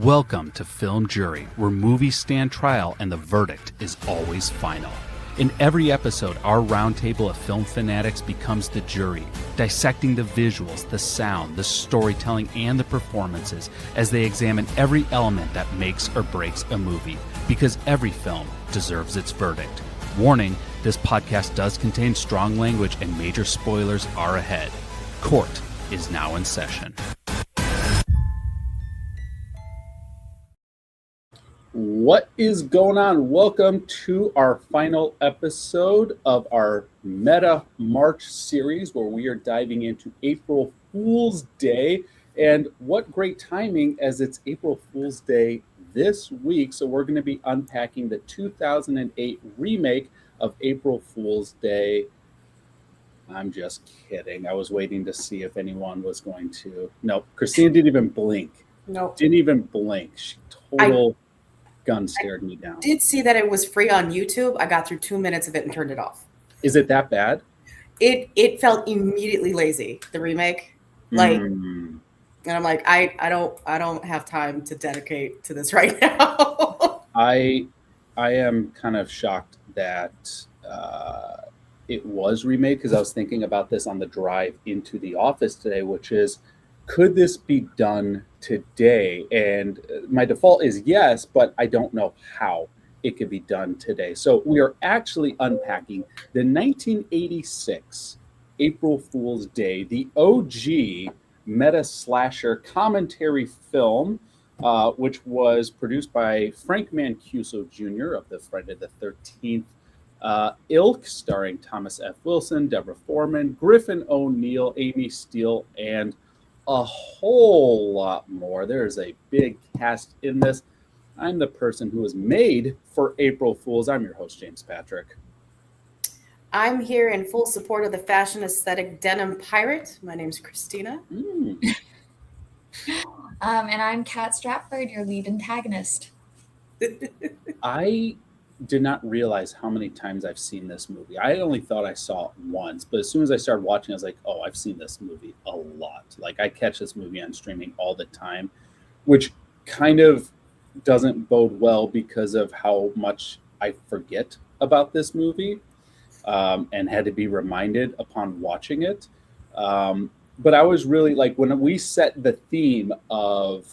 Welcome to Film Jury, where movies stand trial and the verdict is always final. In every episode, our roundtable of film fanatics becomes the jury, dissecting the visuals, the sound, the storytelling, and the performances as they examine every element that makes or breaks a movie, because every film deserves its verdict. Warning, this podcast does contain strong language and major spoilers are ahead. Court is now in session. What is going on? Welcome to our final episode of our Meta March series, where we are diving into April Fool's Day. And what great timing, as it's April Fool's Day this week. So we're going to be unpacking the 2008 remake of April Fool's Day. I'm just kidding. I was waiting to see if anyone was going to. No, Kristina didn't even blink. No. Didn't even blink. She total gun stared me down. I did see that it was free on YouTube. I got through 2 minutes of it and turned it off. Is it that bad? It felt immediately lazy, the remake. And I'm like, I don't have time to dedicate to this right now. I am kind of shocked that it was remade, because I was thinking about this on the drive into the office today, which is, could this be done today? And my default is yes, but I don't know how it could be done today. So we are actually unpacking the 1986 April Fool's Day, the OG meta slasher commentary film, which was produced by Frank Mancuso Jr. of the Friday the 13th ilk, starring Thomas F. Wilson, Deborah Foreman, Griffin O'Neill, Amy Steele, and a whole lot more. There's a big cast in this. I'm the person who was made for April Fools. I'm your host, James Patrick. I'm here in full support of the fashion aesthetic denim pirate. My name's Kristina. And I'm Kat Stratford, your lead antagonist. I did not realize how many times I've seen this movie. I only thought I saw it once, but as soon as I started watching, I was like, oh, I've seen this movie a lot. Like, I catch this movie on streaming all the time, which kind of doesn't bode well because of how much I forget about this movie, and had to be reminded upon watching it. But I was really like, when we set the theme of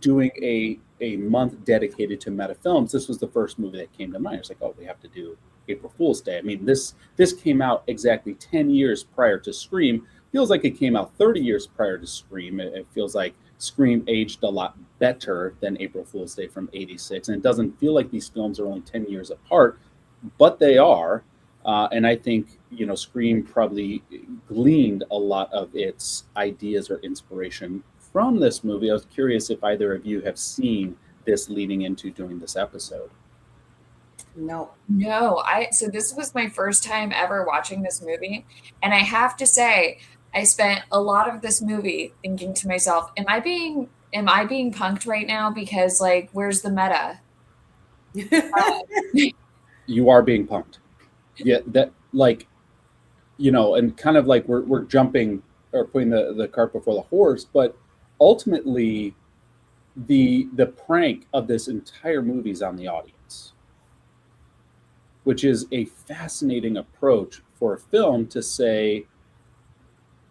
doing a month dedicated to meta films, this was the first movie that came to mind. It's like, oh, we have to do April Fool's Day. I mean, this came out exactly 10 years prior to Scream. Feels like it came out 30 years prior to Scream. It feels like Scream aged a lot better than April Fool's Day from 86. And it doesn't feel like these films are only 10 years apart, but they are. And I think, Scream probably gleaned a lot of its ideas or inspiration from this movie. I was curious if either of you have seen this leading into doing this episode. No. So this was my first time ever watching this movie, and I have to say, I spent a lot of this movie thinking to myself, am I being punked right now? Because, like, where's the meta? You are being punked. Yeah, that, like, and kind of like we're jumping or putting the cart before the horse, but ultimately, the prank of this entire movie is on the audience, which is a fascinating approach for a film to say,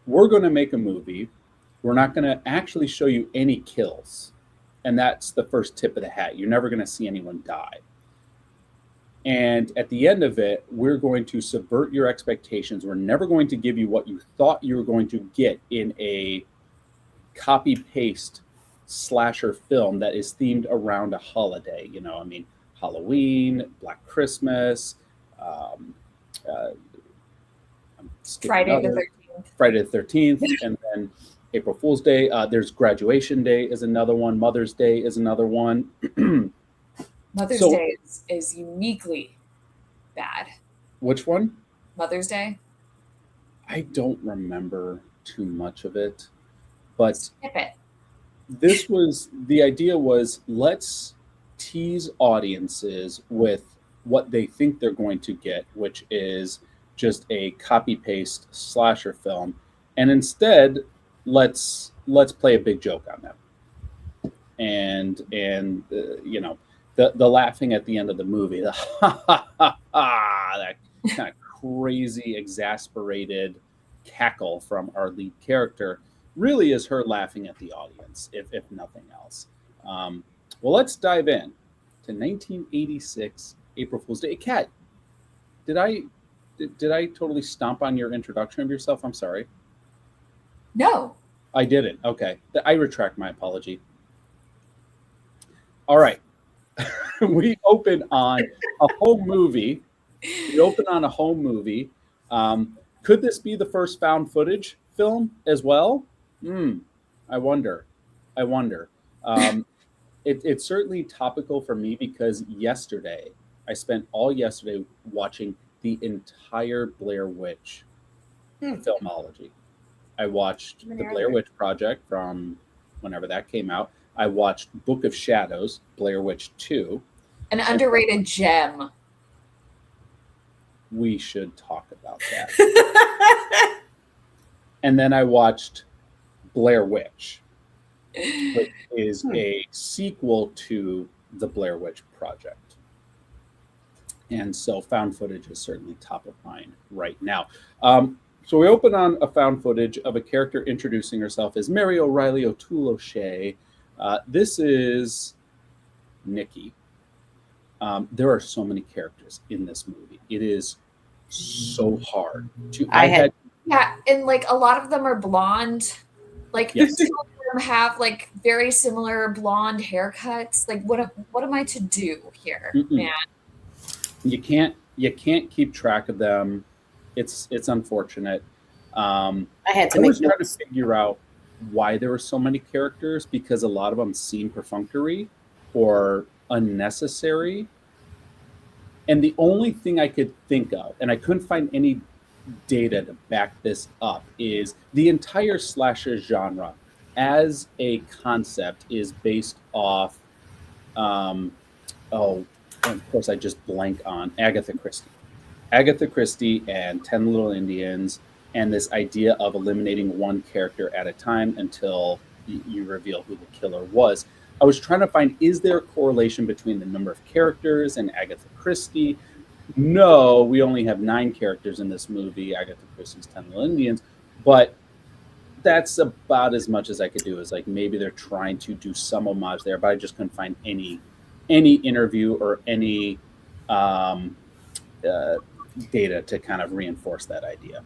we're going to make a movie, we're not going to actually show you any kills, and that's the first tip of the hat. You're never going to see anyone die. And at the end of it, we're going to subvert your expectations. We're never going to give you what you thought you were going to get in a copy-paste slasher film that is themed around a holiday. Halloween, Black Christmas, Friday the 13th, and then April Fool's Day. There's Graduation Day is another one. Mother's Day is another one. Mother's Day is uniquely bad. Which one? Mother's Day. I don't remember too much of it. But skip it. The idea was, let's tease audiences with what they think they're going to get, which is just a copy-paste slasher film. And instead, let's play a big joke on them. and you know, the laughing at the end of the movie, the ha ha ha ha, that kind of crazy, exasperated cackle from our lead character really is her laughing at the audience, if nothing else. Well, let's dive in to 1986 April Fool's Day. Kat, did I totally stomp on your introduction of yourself? I'm sorry. No. I didn't. Okay. I retract my apology. All right. We open on a home movie. Could this be the first found footage film as well? I wonder. It's certainly topical for me because I spent all yesterday watching the entire Blair Witch filmology. I watched the Blair Witch Project from whenever that came out. I watched Book of Shadows, Blair Witch 2. An underrated gem. We should talk about that. And then I watched Blair Witch, which is a sequel to the Blair Witch Project. And so found footage is certainly top of mind right now. So we open on a found footage of a character introducing herself as Mary O'Reilly O'Toole O'Shea. This is Nikki. There are so many characters in this movie. It is so hard to. Yeah, and like a lot of them are blonde. Like Yes. some of them have like very similar blonde haircuts. Like what am I to do here, man? You can't keep track of them. It's unfortunate. I was trying to figure out why there were so many characters because a lot of them seem perfunctory or unnecessary. And the only thing I could think of, and I couldn't find any data to back this up, is the entire slasher genre as a concept is based off, of course I just blank on Agatha Christie and 10 Little Indians, and this idea of eliminating one character at a time until you reveal who the killer was. I was trying to find, is there a correlation between the number of characters and Agatha Christie? No, we only have 9 characters in this movie, Agatha Christie's 10 Little Indians, but that's about as much as I could do. Is like maybe they're trying to do some homage there, but I just couldn't find any interview or any data to kind of reinforce that idea.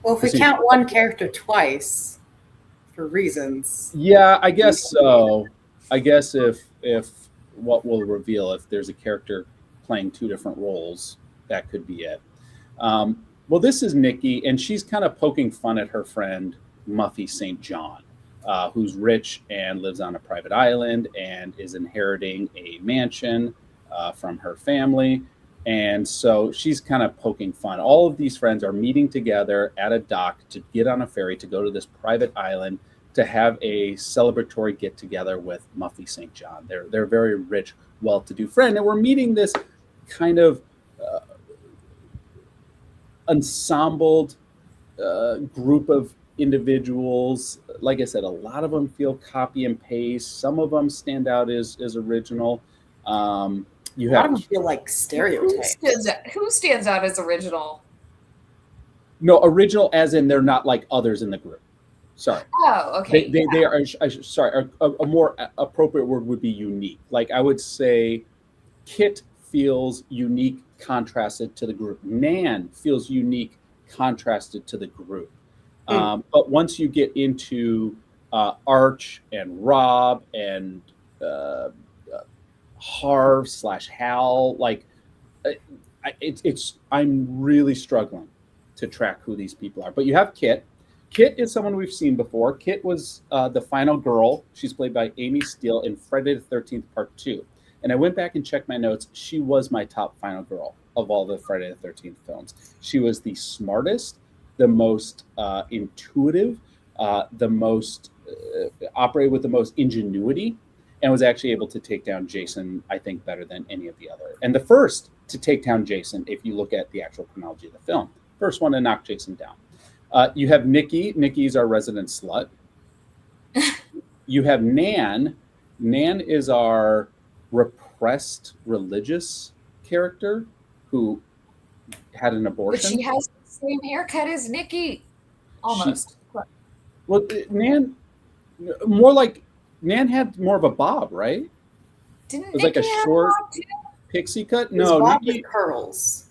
Well, if we count one character twice for reasons. Yeah, I guess so. I guess if what will reveal if there's a character playing 2 different roles, that could be it. Well, this is Nikki, and she's kind of poking fun at her friend Muffy St. John, who's rich and lives on a private island and is inheriting a mansion from her family. And so she's kind of poking fun. All of these friends are meeting together at a dock to get on a ferry to go to this private island to have a celebratory get together with Muffy St. John. They're a very rich, well-to-do friend. And we're meeting this kind of ensembled group of individuals. Like I said, a lot of them feel copy and paste. Some of them stand out as original. A lot of them feel like stereotypes. Who stands out as original? No, original as in they're not like others in the group. Sorry. Oh, okay. They are. Sorry. A more appropriate word would be unique. Like I would say, Kit feels unique, contrasted to the group. Nan feels unique, contrasted to the group. But once you get into Arch and Rob and Harv / Hal, like I'm really struggling to track who these people are. But you have Kit. Kit is someone we've seen before. Kit was the final girl. She's played by Amy Steele in Friday the 13th Part 2. And I went back and checked my notes. She was my top final girl of all the Friday the 13th films. She was the smartest, the most intuitive, the most operated with the most ingenuity, and was actually able to take down Jason, I think, better than any of the other. And the first to take down Jason, if you look at the actual chronology of the film. First one to knock Jason down. You have Nikki. Nikki's our resident slut. You have Nan. Nan is our repressed religious character who had an But abortion. she has the same haircut as Nikki. Almost. Well, Nan, more like Nan had more of a bob, right? Didn't It was Nikki like a have short bob too? pixie cut. It was No, bob Nikki. with curls.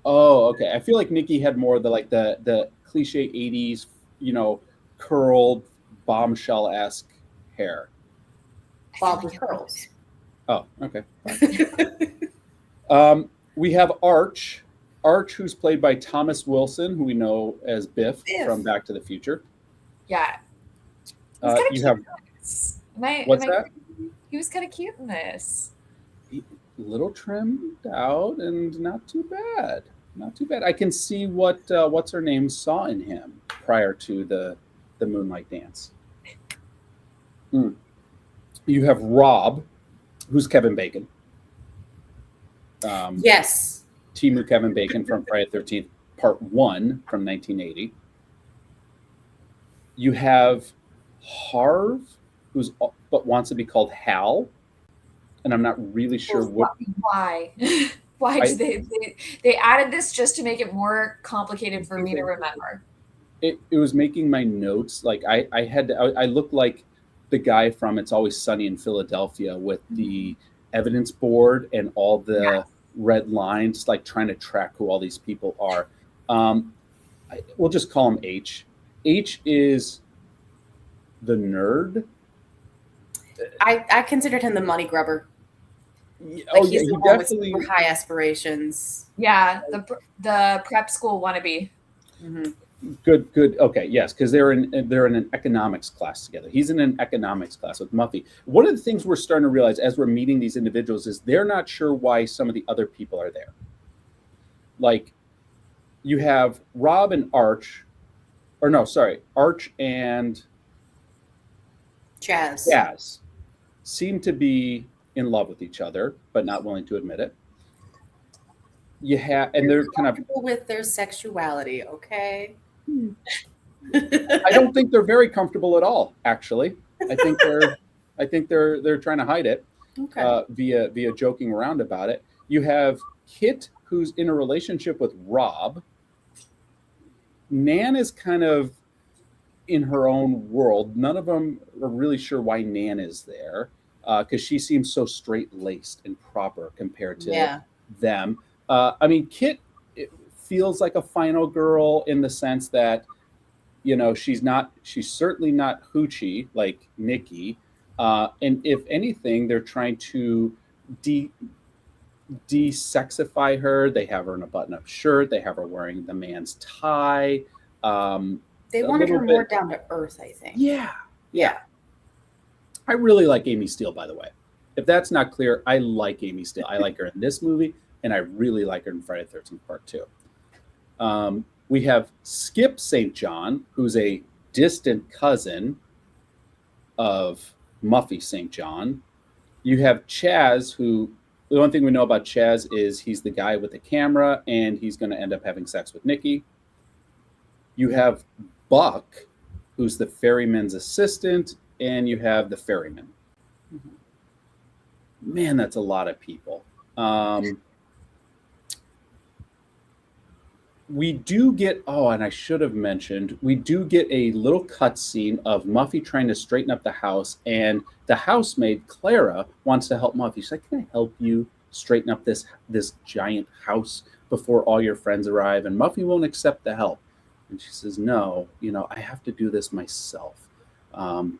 Oh, okay. I feel like Nikki had more of the cliche '80s, curled bombshell-esque hair. Bob with curls. Oh, okay. We have Arch, who's played by Thomas Wilson, who we know as Biff from Back to the Future. Yeah. You have what's that? He was kind of cute in this. Little trimmed out and not too bad. Not too bad. I can see what's her name saw in him prior to the Moonlight Dance. You have Rob, who's Kevin Bacon. Yes. Timu Kevin Bacon from Friday the 13th, Part 1 from 1980. You have Harv, but wants to be called Hal, and I'm not really sure why. Why did they added this just to make it more complicated for me to remember? It was making my notes like I looked like the guy from It's Always Sunny in Philadelphia with the evidence board and all the red lines, like trying to track who all these people are. We'll just call him H. H is the nerd. I considered him the money grubber. He definitely with high aspirations. Yeah, the prep school wannabe. Mm-hmm. Good. Okay, yes, because they're in an economics class together. He's in an economics class with Muffy. One of the things we're starting to realize as we're meeting these individuals is they're not sure why some of the other people are there. Like, you have Rob and Arch, Arch and Chaz seem to be in love with each other, but not willing to admit it. They're kind of with their sexuality, okay? I don't think they're very comfortable at all, actually. I think they're trying to hide it via joking around about it. You have Kit, who's in a relationship with Rob. Nan is kind of in her own world. None of them are really sure why Nan is there, because she seems so straight-laced and proper compared to them. Kit feels like a final girl in the sense that, she's certainly not hoochie like Nikki. And if anything, they're trying to de-sexify her. They have her in a button-up shirt. They have her wearing the man's tie. They wanted her more down to earth, I think. Yeah. I really like Amy Steele, by the way. If that's not clear, I like Amy Steele. I like her in this movie, and I really like her in Friday the 13th Part 2. We have Skip St. John, who's a distant cousin of Muffy St. John. You have Chaz, who the only thing we know about Chaz is he's the guy with the camera, and he's going to end up having sex with Nikki. You have Buck, who's the ferryman's assistant, and you have the ferryman. Man, that's a lot of people. We do get, and I should have mentioned, we do get a little cutscene of Muffy trying to straighten up the house, and the housemaid, Clara, wants to help Muffy. She's like, can I help you straighten up this giant house before all your friends arrive? And Muffy won't accept the help. And she says, no, I have to do this myself.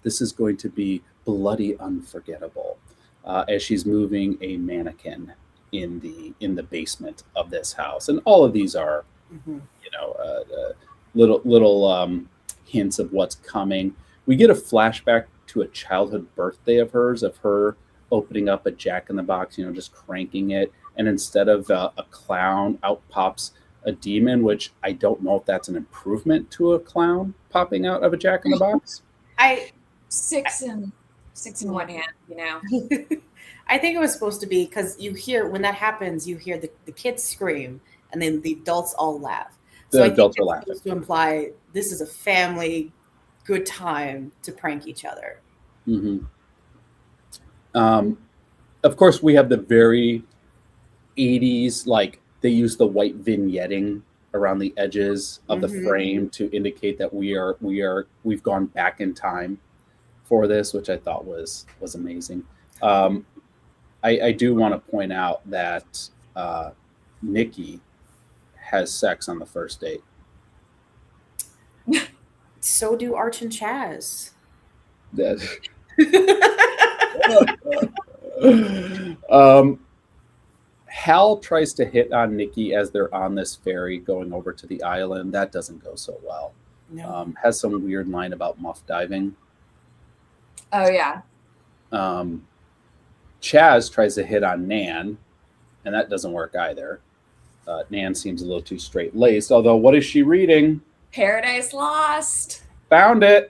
This is going to be bloody unforgettable, as she's moving a mannequin in the basement of this house. And all of these are, little hints of what's coming. We get a flashback to a childhood birthday of hers, of her opening up a Jack-in-the-Box, just cranking it. And instead of a clown, out pops a demon, which I don't know if that's an improvement to a clown popping out of a Jack-in-the-Box. Six in one hand, I think it was supposed to be, because when that happens, you hear the kids scream, and then the adults all laugh. So I think it's supposed to imply this is a family good time to prank each other. Mm-hmm. Of course, we have the very 80s, like they use the white vignetting around the edges of the frame to indicate that we've gone back in time for this, which I thought was amazing. I do want to point out that Nikki has sex on the first date. So do Arch and Chaz. Hal tries to hit on Nikki as they're on this ferry going over to the island. That doesn't go so well. No. Has some weird line about muff diving. Oh yeah. Chaz tries to hit on Nan, and that doesn't work either. Nan seems a little too straight-laced, although what is she reading? Paradise Lost. Found it.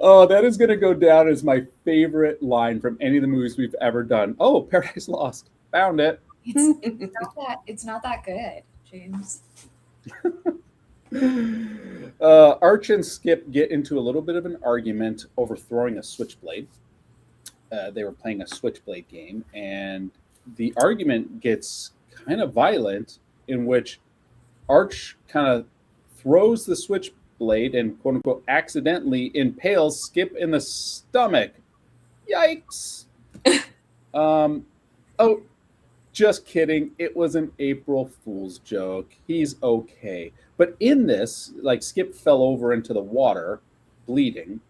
Oh, that is going to go down as my favorite line from any of the movies we've ever done. Oh, Paradise Lost. Found it. It's not that good, James. Arch and Skip get into a little bit of an argument over throwing a switchblade. They were playing a switchblade game, and the argument gets kind of violent, in which Arch kind of throws the switchblade and quote unquote accidentally impales Skip in the stomach. Yikes. Oh, just kidding. It was an April Fool's joke. He's okay. But in this, like, Skip fell over into the water, bleeding.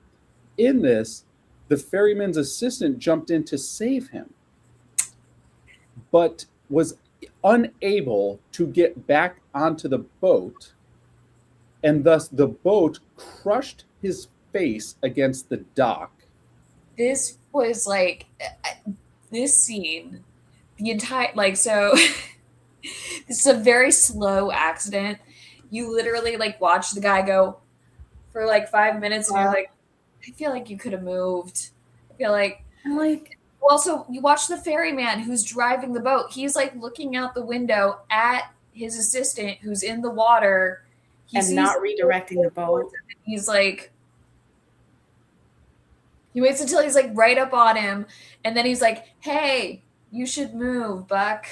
In this, the ferryman's assistant jumped in to save him, but was unable to get back onto the boat, and thus the boat crushed his face against the dock. This was like this scene, the entire so this is a very slow accident. You literally like watch the guy go for like 5 minutes, and you're like, I feel like you could have moved. I feel like I'm like, also you watch the ferryman who's driving the boat. He's like looking out the window at his assistant who's in the water. and not redirecting the boat. He's like, he waits until he's like right up on him, and then he's like, hey, you should move, Buck.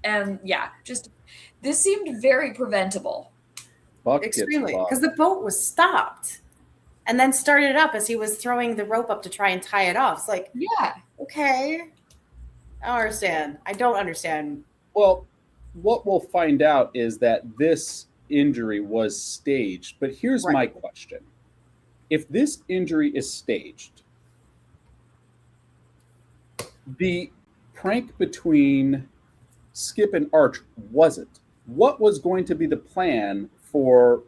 And yeah, just this seemed very preventable. Buck Extremely, because the boat was stopped and then started up as he was throwing the rope up to try and tie it off. It's like, Yeah. okay, I don't understand. I don't understand. Well, what we'll find out is that this injury was staged. But here's my question. If this injury is staged, the prank between Skip and Arch wasn't. What was going to be the plan for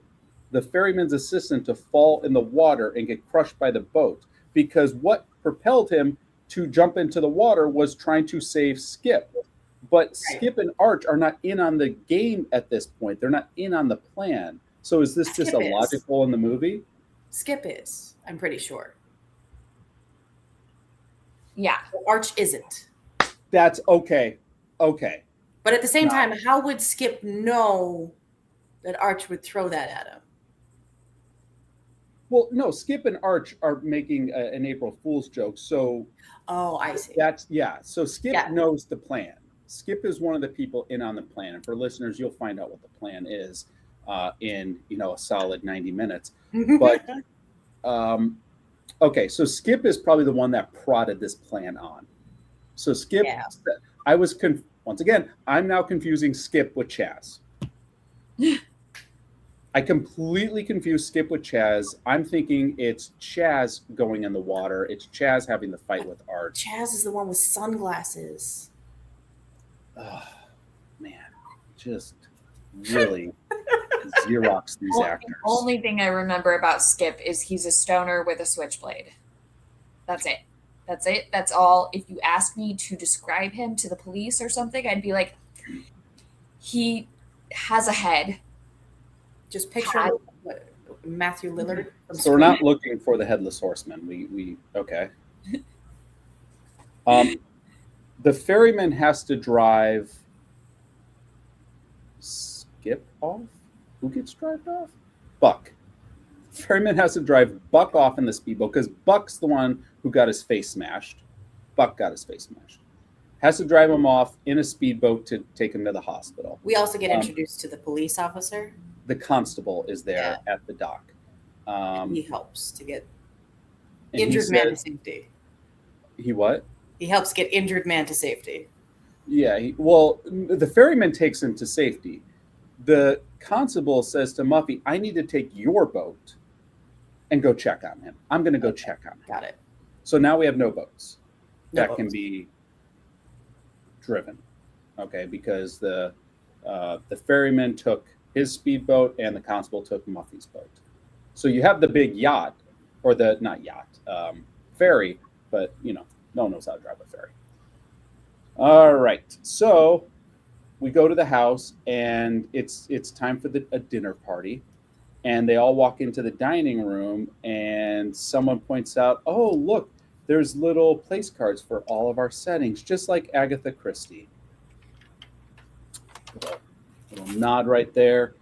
the ferryman's assistant to fall in the water and get crushed by the boat? Because what propelled him to jump into the water was trying to save Skip. But Skip and Arch are not in on the game at this point. They're not in on the plan. So is this just illogical in the movie? Skip is, I'm pretty sure. Yeah. Arch isn't. That's okay. Okay. But at the same time, how would Skip know that Arch would throw that at him? Well, no, Skip and Arch are making an April Fool's joke. So, I see. So Skip knows the plan. Skip is one of the people in on the plan. And for listeners, you'll find out what the plan is in a solid 90 minutes. But okay, so Skip is probably the one that prodded this plan on. So Skip, once again, I'm now confusing Skip with Chaz. I completely confused Skip with Chaz. I'm thinking it's Chaz going in the water. It's Chaz having the fight with Arch. Chaz is the one with sunglasses. Oh, man. Just really Xerox these actors. The only thing I remember about Skip is he's a stoner with a switchblade. That's it. That's it. That's all. If you ask me to describe him to the police or something, I'd be like, he has a head. Just picture Matthew Lillard. So we're not looking for the headless horseman. We okay. The ferryman has to drive Skip off. Who gets driven off? Buck. Ferryman has to drive Buck off in the speedboat because Buck's the one who got his face smashed. Buck got his face smashed. Has to drive him off in a speedboat to take him to the hospital. We also get introduced to the police officer. The constable is there at the dock. He helps to get injured man to safety. He what? He helps get injured man to safety. Yeah. The ferryman takes him to safety. The constable says to Muffy, I need to take your boat and go check on him. I'm going to go check on him. Got it. So now we have no boats that can be driven. Okay, because the ferryman took his speedboat and the constable took Muffy's boat. So you have the big yacht, or ferry, but no one knows how to drive a ferry. All right, so we go to the house and it's time for a dinner party, and they all walk into the dining room and someone points out, oh look, there's little place cards for all of our settings, just like Agatha Christie. Little nod right there.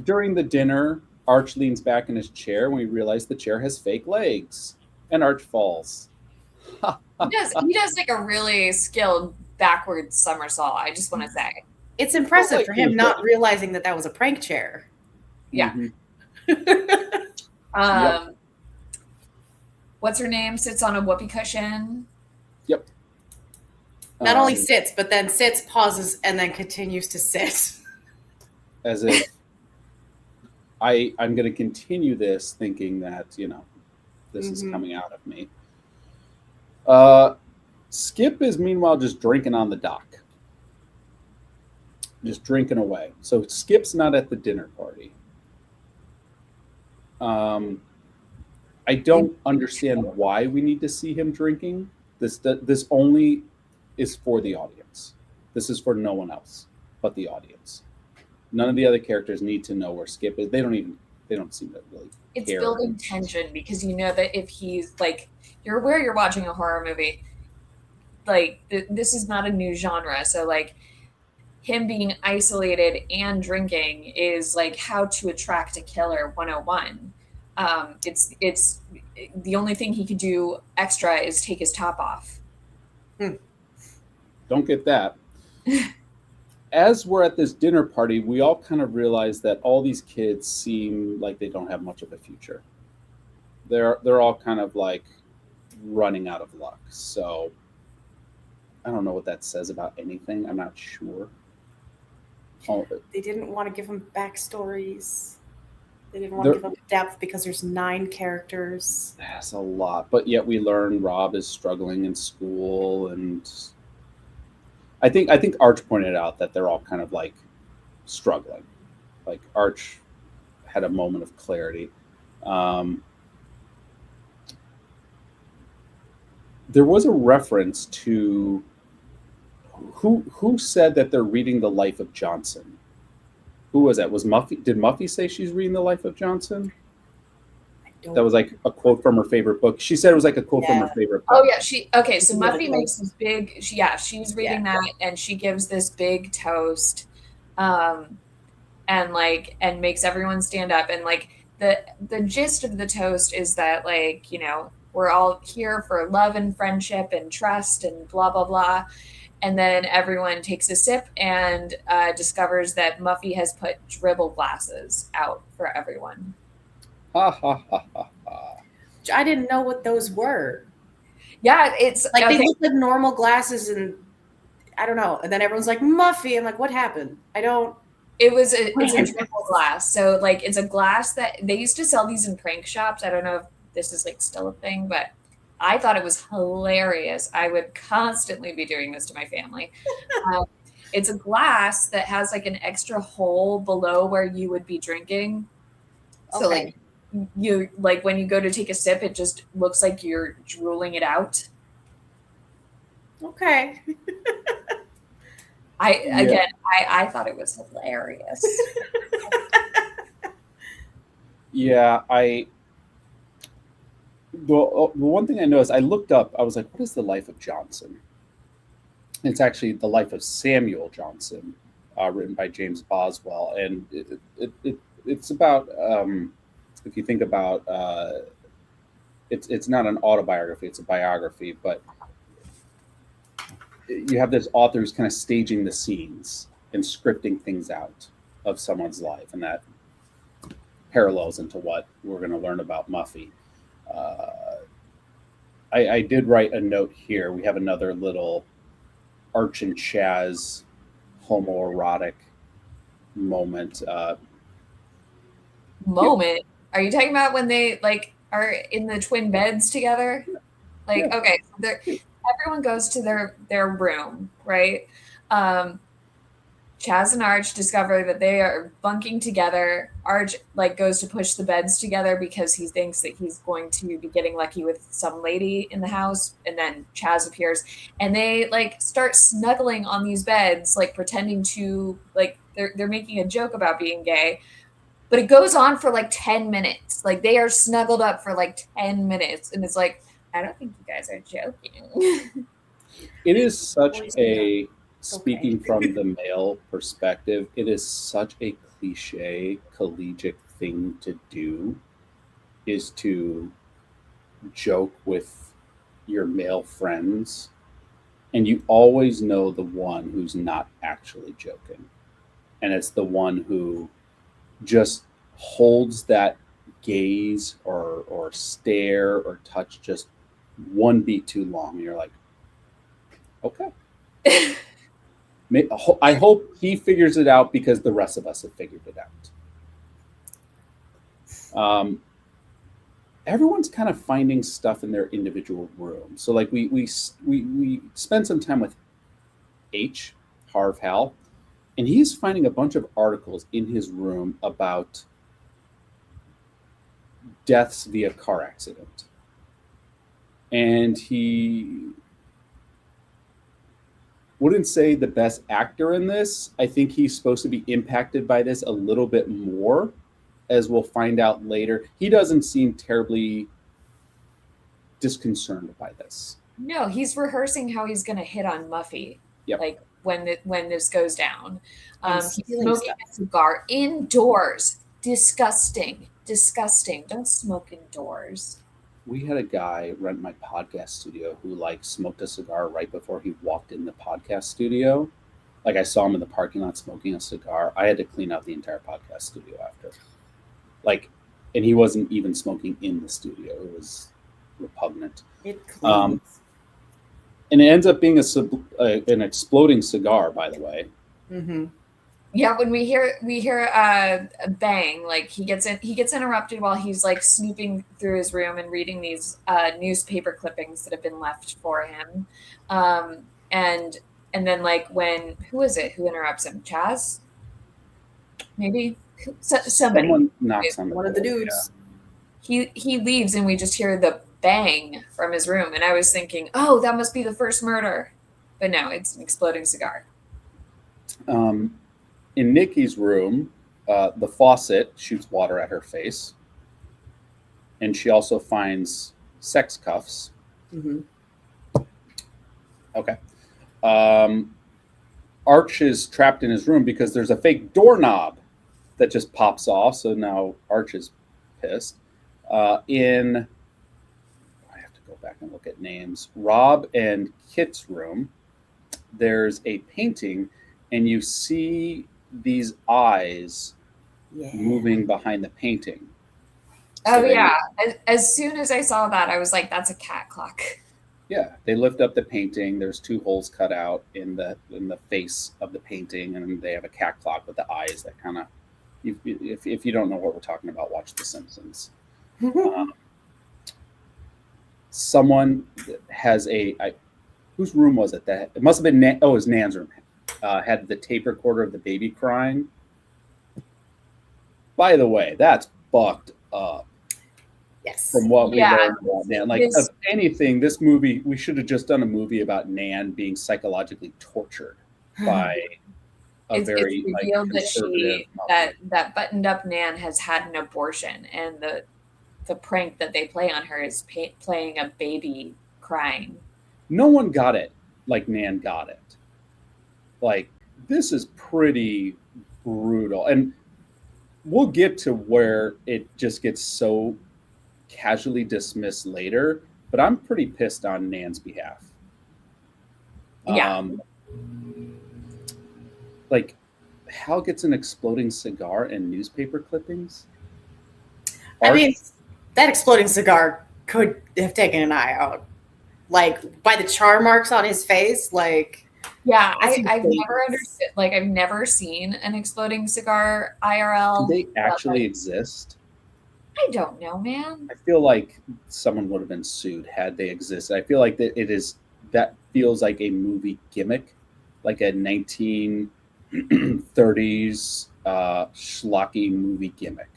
During the dinner, Arch leans back in his chair when we realize the chair has fake legs, and Arch falls. He does like a really skilled backwards somersault, I just want to say. It's impressive for him not realizing that was a prank chair. Yeah. Mm-hmm. What's her name? Sits on a whoopee cushion. Yep. Not only sits, but then sits, pauses, and then continues to sit. As if I'm going to continue this thinking that, this is coming out of me. Skip is meanwhile just drinking on the dock. Just drinking away. So Skip's not at the dinner party. I don't understand why we need to see him drinking. This only is for the audience. This is for no one else but the audience. None of the other characters need to know where Skip is. They don't seem to really It's care. building tension because you know that if he's like, you're watching a horror movie, like this is not a new genre. So like him being isolated and drinking is like how to attract a killer 101. It's the only thing he could do extra is take his top off. Don't get that. As we're at this dinner party, we all kind of realize that all these kids seem like they don't have much of a future. They're all kind of like running out of luck. So I don't know what that says about anything. I'm not sure. They didn't want to give them backstories. They didn't want to give them depth because there's 9 characters. That's a lot. But yet we learn Rob is struggling in school, and I think Arch pointed out that they're all kind of like struggling. Like Arch had a moment of clarity. There was a reference to who said that they're reading the life of Johnson. Who was that? Was Muffy? Did Muffy say she's reading the life of Johnson? That was like a quote from her favorite book. She said it was like a quote from her favorite book. Oh yeah, so Muffy makes this big. She's reading that, and she gives this big toast, and makes everyone stand up. And like the gist of the toast is that like we're all here for love and friendship and trust and blah blah blah. And then everyone takes a sip and discovers that Muffy has put dribble glasses out for everyone. Ha ha ha ha ha. I didn't know what those were. Yeah, it's like they look like normal glasses, and I don't know. And then everyone's like Muffy. I'm like, what happened? It's a dribble glass. So like it's a glass that they used to sell these in prank shops. I don't know if this is like still a thing, but I thought it was hilarious. I would constantly be doing this to my family. It's a glass that has like an extra hole below where you would be drinking. So like you like when you go to take a sip, it just looks like you're drooling it out. Okay. I thought it was hilarious. Yeah, the one thing I noticed, I looked up, I was like, what is the life of Johnson? It's actually the life of Samuel Johnson, written by James Boswell. And it's about if you think about it's not an autobiography, it's a biography, but you have this author who's kind of staging the scenes and scripting things out of someone's life, and that parallels into what we're going to learn about Muffy. I did write a note here. We have another little Arch and Chaz homoerotic moment. Moment? Are you talking about when they like are in the twin beds together? Like, Yeah. okay, so everyone goes to their room, right? Chaz and Arch discover that they are bunking together. Arch like goes to push the beds together because he thinks that he's going to be getting lucky with some lady in the house, and then Chaz appears and they like start snuggling on these beds, like pretending to like they're making a joke about being gay. But it goes on for like 10 minutes. Like they are snuggled up for like 10 minutes, and it's like, I don't think you guys are joking. It is such a speaking from the male perspective, it is such a cliche collegiate thing to do, is to joke with your male friends, and you always know the one who's not actually joking, and it's the one who just holds that gaze or stare or touch just one beat too long, and you're like, okay. I hope he figures it out because the rest of us have figured it out. Everyone's kind of finding stuff in their individual room. So like we spend some time with Harv Hal, and he's finding a bunch of articles in his room about deaths via car accident. And he wouldn't say the best actor in this. I think he's supposed to be impacted by this a little bit more, as we'll find out later. He doesn't seem terribly disconcerted by this. No, he's rehearsing how he's going to hit on Muffy. Yep. Like when this goes down. He's stealing smoking stuff. a cigar indoors. Disgusting. Don't smoke indoors. We had a guy rent my podcast studio who like smoked a cigar right before he walked in the podcast studio. Like I saw him in the parking lot smoking a cigar. I had to clean out the entire podcast studio after. Like, and he wasn't even smoking in the studio. It was repugnant. It cleans. And it ends up being an exploding cigar, by the way. Mm-hmm. Yeah, when we hear a bang, like he gets interrupted while he's like snooping through his room and reading these newspaper clippings that have been left for him, and then like when who is it who interrupts him? Chaz, maybe somebody. Someone knocks on the One of the door, dudes. yeah. He leaves and we just hear the bang from his room, and I was thinking, oh, that must be the first murder, but no, it's an exploding cigar. In Nikki's room, the faucet shoots water at her face, and she also finds sex cuffs. Mm-hmm. Okay. Arch is trapped in his room because there's a fake doorknob that just pops off. So now Arch is pissed. I have to go back and look at names. Rob and Kit's room, there's a painting, and you see these eyes moving behind the painting. So yeah. As soon as I saw that, I was like, that's a cat clock. Yeah, they lift up the painting. There's 2 holes cut out in the face of the painting, and they have a cat clock with the eyes that kind of. If you don't know what we're talking about, watch The Simpsons. Someone has whose room was it? That it must have been. It was Nan's room. Had the tape recorder of the baby crying. By the way, that's fucked up. Yes. From what we learned about Nan. Like, if anything, this movie, we should have just done a movie about Nan being psychologically tortured by it's revealed that that buttoned up Nan has had an abortion, and the prank that they play on her is playing a baby crying. No one got it like Nan got it. Like, this is pretty brutal. And we'll get to where it just gets so casually dismissed later, but I'm pretty pissed on Nan's behalf. Yeah. Like, Hal gets an exploding cigar and newspaper clippings. I mean, that exploding cigar could have taken an eye out. Like, by the char marks on his face, like... Yeah, I've never understood, like, I've never seen an exploding cigar IRL. Do they actually exist? I don't know, man. I feel like someone would have been sued had they existed. I feel like that feels like a movie gimmick, like a 1930s schlocky movie gimmick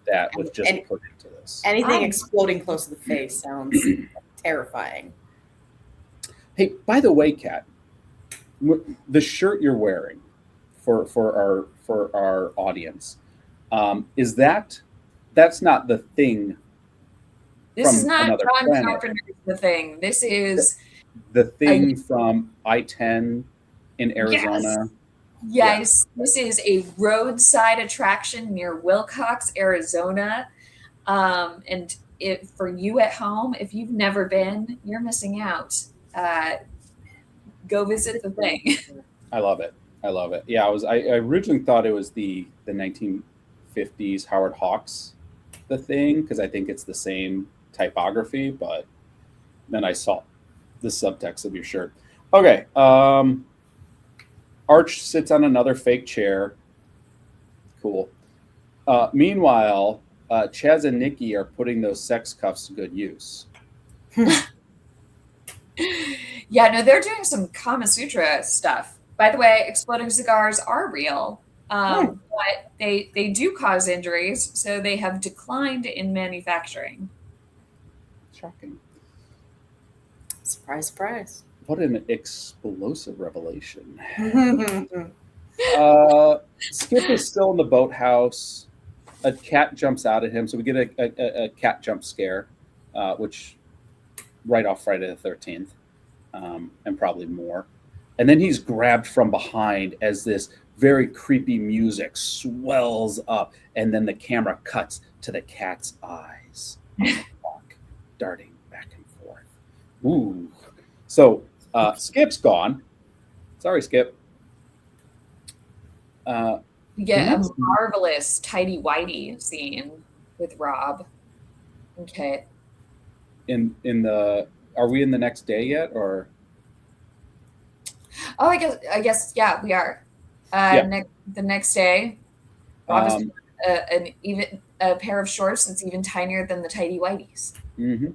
that was just put into this. Anything exploding close to the face sounds terrifying. Hey, by the way, Kat, the shirt you're wearing for our audience, is that's not the Thing? This is not John planet. Carpenter's The Thing. This is the Thing from I-10 in Arizona. Yes, this is a roadside attraction near Wilcox, Arizona. And for you at home, if you've never been, you're missing out. Go visit The Thing. I love it. Yeah, I originally thought it was the 1950s Howard Hawks The Thing, because I think it's the same typography, but then I saw the subtext of your shirt. Okay. Arch sits on another fake chair. Cool. Meanwhile, Chaz and Nikki are putting those sex cuffs to good use. Yeah, no, they're doing some Kama Sutra stuff. By the way, exploding cigars are real, but they do cause injuries, so they have declined in manufacturing. Shocking. Surprise, surprise. What an explosive revelation. Skip is still in the boathouse. A cat jumps out at him, so we get a cat jump scare, which right off Friday the 13th, and probably more. And then he's grabbed from behind as this very creepy music swells up, and then the camera cuts to the cat's eyes, darting back and forth. Ooh. So Skip's gone. Sorry, Skip. We get a marvelous tighty-whitey scene with Rob and Kit. Are we in the next day yet, or? Oh, I guess, yeah, we are. The next day, Rob is a pair of shorts that's even tinier than the tighty whities. Mm-hmm.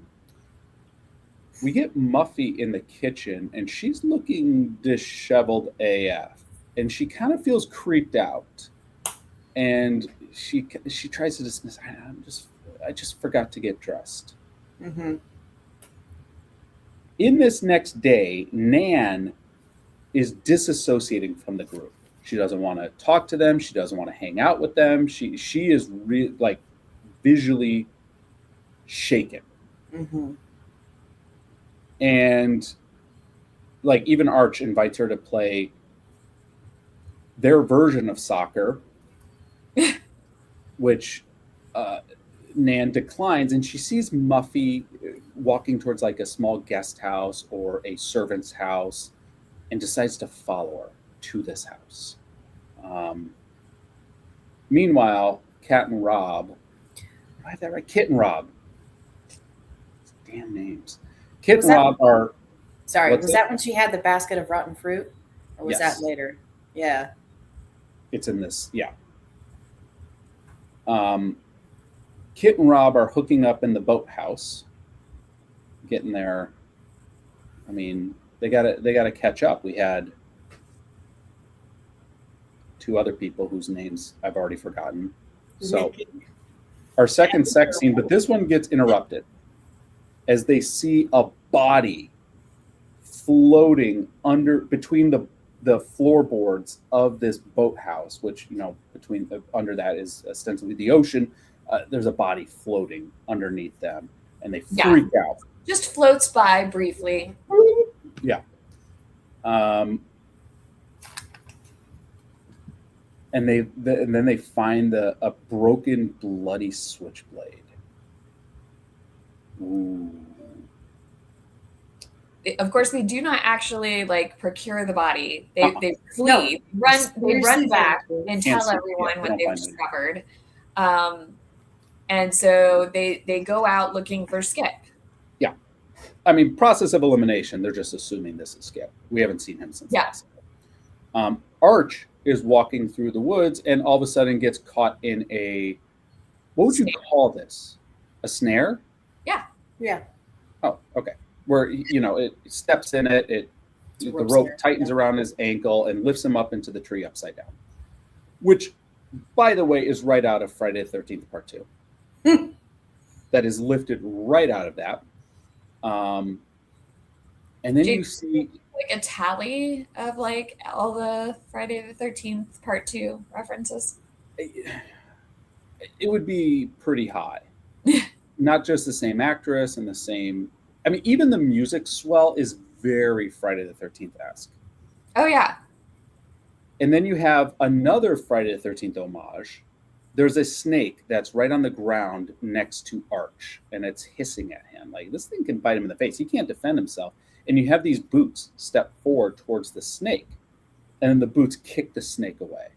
We get Muffy in the kitchen, and she's looking disheveled AF, and she kind of feels creeped out, and she tries to dismiss. I just forgot to get dressed. Mm-hmm. In this next day, Nan is disassociating from the group. She doesn't want to talk to them. She doesn't want to hang out with them. She is like visually shaken. Mm-hmm. And like even Arch invites her to play their version of soccer, which Nan declines, and she sees Muffy walking towards like a small guest house or a servant's house and decides to follow her to this house. Meanwhile, Kat and Rob, I have that right? Kit and Rob. Damn names. Kit and Rob are... Sorry, was that when she had the basket of rotten fruit? Or was that later? Yeah. It's in this, yeah. Kit and Rob are hooking up in the boathouse, getting there. I mean, they gotta catch up. We had two other people whose names I've already forgotten. So our second sex scene, but this one gets interrupted as they see a body floating between the floorboards of this boathouse, which, under that is ostensibly the ocean. There's a body floating underneath them, and they freak out. Just floats by briefly. Yeah. and then they find a broken, bloody switchblade. Ooh. Of course, they do not actually like procure the body. They Uh-uh. they flee, they run back and tell Can't everyone yeah, what don't they've find it. discovered. And so they go out looking for Skip. Yeah, I mean, process of elimination. They're just assuming this is Skip. We haven't seen him since. Yeah. Arch is walking through the woods and all of a sudden gets caught in a, what would you call this? A snare? Yeah. Oh, okay. Where, you know, it steps in it, the rope tightens around his ankle and lifts him up into the tree upside down. Which, by the way, is right out of Friday the 13th Part 2. That is lifted right out of that. And then you see like a tally of like all the Friday the 13th Part 2 references. It would be pretty high. Not just the same actress and the same. I mean, even the music swell is very Friday the 13th-esque. Oh, yeah. And then you have another Friday the 13th homage. There's a snake that's right on the ground next to Arch, and it's hissing at him. Like, this thing can bite him in the face. He can't defend himself. And you have these boots step forward towards the snake, and then the boots kick the snake away.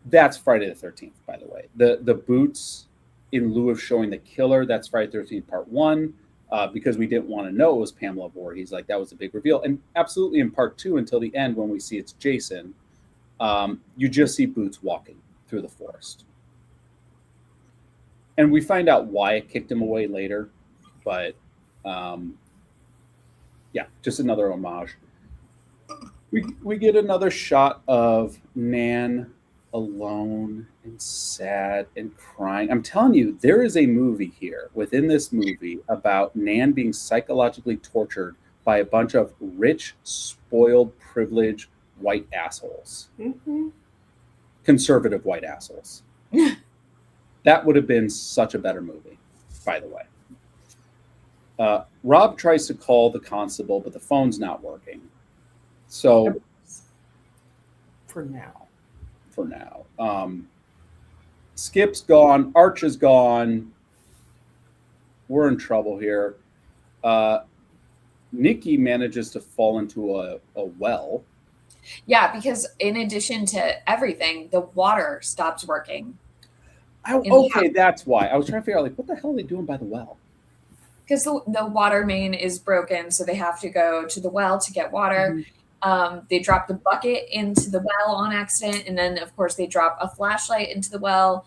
That's Friday the 13th, by the way. The boots, in lieu of showing the killer, that's Friday the 13th Part 1, because we didn't want to know it was Pamela Voorhees. Like, that was a big reveal. And absolutely in Part 2 until the end when we see it's Jason, you just see boots walking through the forest. And we find out why it kicked him away later. But, yeah, just another homage. We get another shot of Nan alone and sad and crying. I'm telling you, there is a movie here within this movie about Nan being psychologically tortured by a bunch of rich, spoiled, privileged white assholes. Mm-hmm. Conservative white assholes. That would have been such a better movie, by the way. Rob tries to call the constable, but the phone's not working. So for now. Skip's gone. Arch is gone. We're in trouble here. Nikki manages to fall into a well. Yeah, because in addition to everything, the water stops working. Okay, that's why. I was trying to figure out, like, what the hell are they doing by the well? Because the water main is broken, so they have to go to the well to get water. Mm-hmm. They drop the bucket into the well on accident, and then, of course, they drop a flashlight into the well.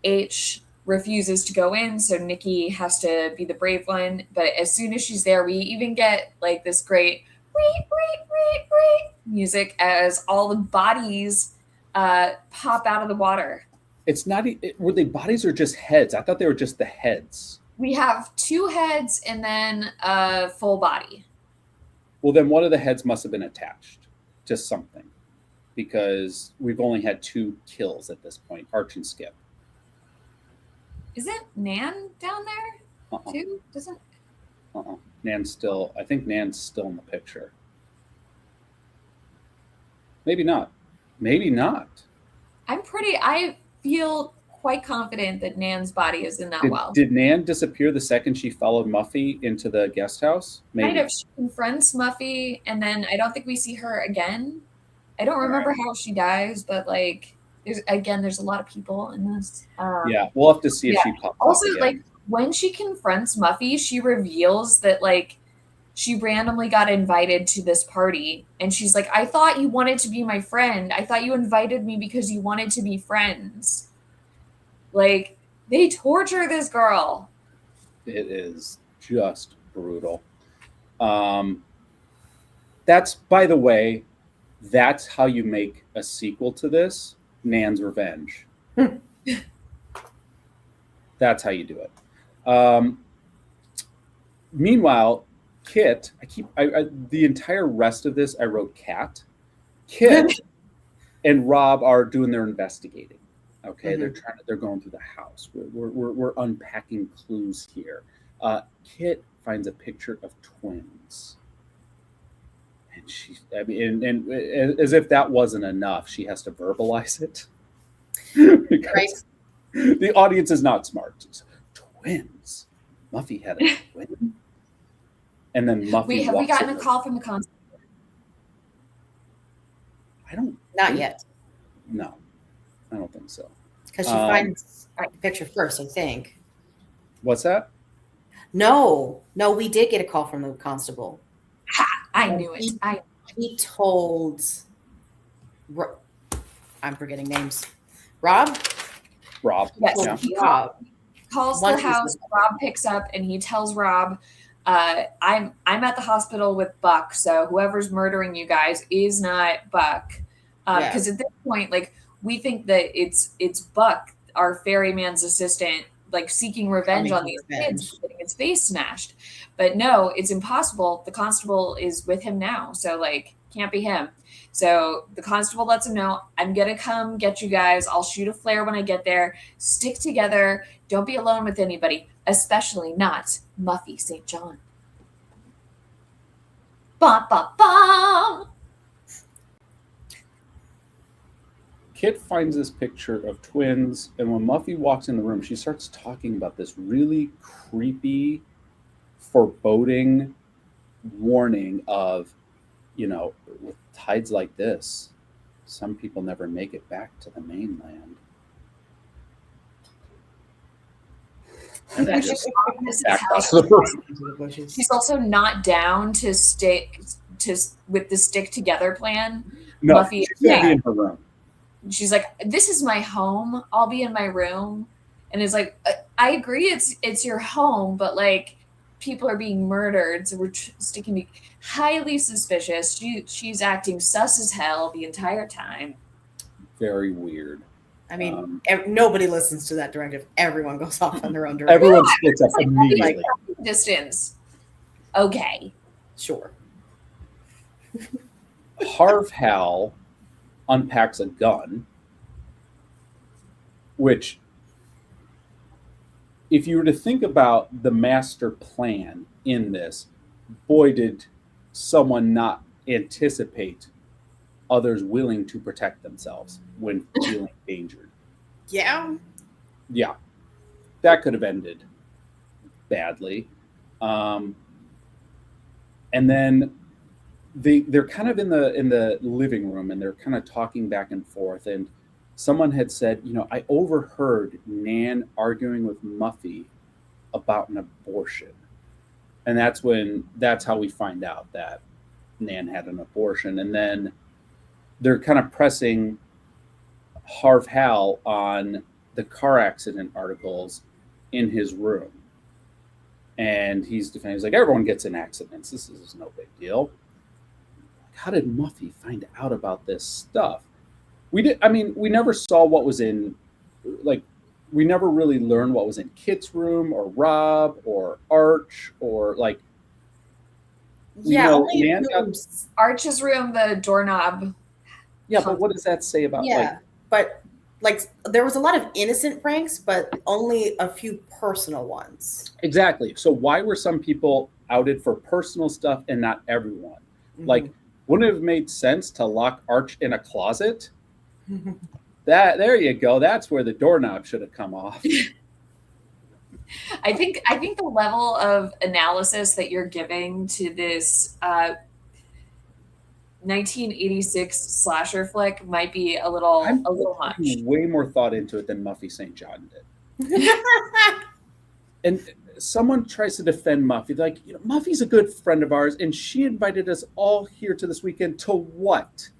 H refuses to go in, so Nikki has to be the brave one. But as soon as she's there, we even get like this great music as all the bodies pop out of the water. It's not. Were they bodies or just heads? I thought they were just the heads. We have 2 heads and then a full body. Well, then one of the heads must have been attached to something, because we've only had 2 kills at this point, Arch and Skip. Isn't Nan down there too? Doesn't? Nan's still. I think Nan's still in the picture. Maybe not. I feel quite confident that Nan's body is in that well. Did Nan disappear the second she followed Muffy into the guest house? Maybe. Kind of. She confronts Muffy, and then I don't think we see her again. I don't remember how she dies, but like, there's a lot of people in this. Yeah, we'll have to see if she pops up. Also, like, when she confronts Muffy, she reveals that like she randomly got invited to this party, and she's like, "I thought you wanted to be my friend. I thought you invited me because you wanted to be friends." Like, they torture this girl. It is just brutal. That's, by the way, that's how you make a sequel to this. Nan's Revenge. That's how you do it. Meanwhile, Kit, the entire rest of this I wrote Cat. Kit and Rob are doing their investigating. Okay, they're going through the house. We're unpacking clues here. Kit finds a picture of twins, and I mean, and as if that wasn't enough, she has to verbalize it. Because Right. the audience is not smart. It's twins. Muffy had a twin. And then Muffy Have we walks gotten a over. call from the constable? I don't. Not yet, No, I don't think so. because she finds the picture first, I think. What's that? No, we did get a call from the constable. I knew it. He told, I'm forgetting names. Rob? Yes. Yeah. He Rob. calls One the is house. the- Rob picks up and he tells Rob, I'm at the hospital with Buck, so whoever's murdering you guys is not Buck. Because at this point, like, we think that it's Buck, our ferryman's assistant, like seeking revenge on these kids for getting his face smashed. But no, it's impossible. The constable is with him now, so like can't be him. So the constable lets him know, I'm gonna come get you guys. I'll shoot a flare when I get there. Stick together. Don't be alone with anybody, especially not Muffy St. John. Ba ba ba. Kit finds this picture of twins, and when Muffy walks in the room, she starts talking about this really creepy, foreboding warning of, with tides like this, some people never make it back to the mainland. And I just backed out of the room. She's also not down to stick with the stick together plan. No, Muffy, she's gonna be in her room. She's like, this is my home. I'll be in my room. And it's like, I agree it's your home, but like people are being murdered. So we're sticking to highly suspicious. She's acting sus as hell the entire time. Very weird. I mean, nobody listens to that directive. Everyone goes off on their own directive. Everyone splits up immediately. Like, distance. Okay. Sure. Harv Hal unpacks a gun, which, if you were to think about the master plan in this, boy, did someone not anticipate others willing to protect themselves when feeling endangered. Yeah. Yeah, that could have ended badly. And then they're kind of in the living room, and they're kind of talking back and forth. And someone had said, I overheard Nan arguing with Muffy about an abortion. And that's how we find out that Nan had an abortion. And then they're kind of pressing Harv Hal on the car accident articles in his room. And he's defending, he's like, everyone gets in accidents. This is no big deal. How did Muffy find out about this stuff? We never saw what was in, like, we never really learned what was in Kit's room or Rob or Arch or like. Arch's room, the doorknob. Yeah, but what does that say about? But there was a lot of innocent pranks, but only a few personal ones. Exactly. So why were some people outed for personal stuff and not everyone? Mm-hmm. Like, wouldn't it have made sense to lock Arch in a closet? There you go. That's where the doorknob should have come off. I think the level of analysis that you're giving to this 1986 slasher flick might be a little much. Way more thought into it than Muffy St. John did. And someone tries to defend Muffy, like, Muffy's a good friend of ours, and she invited us all here to this weekend to what?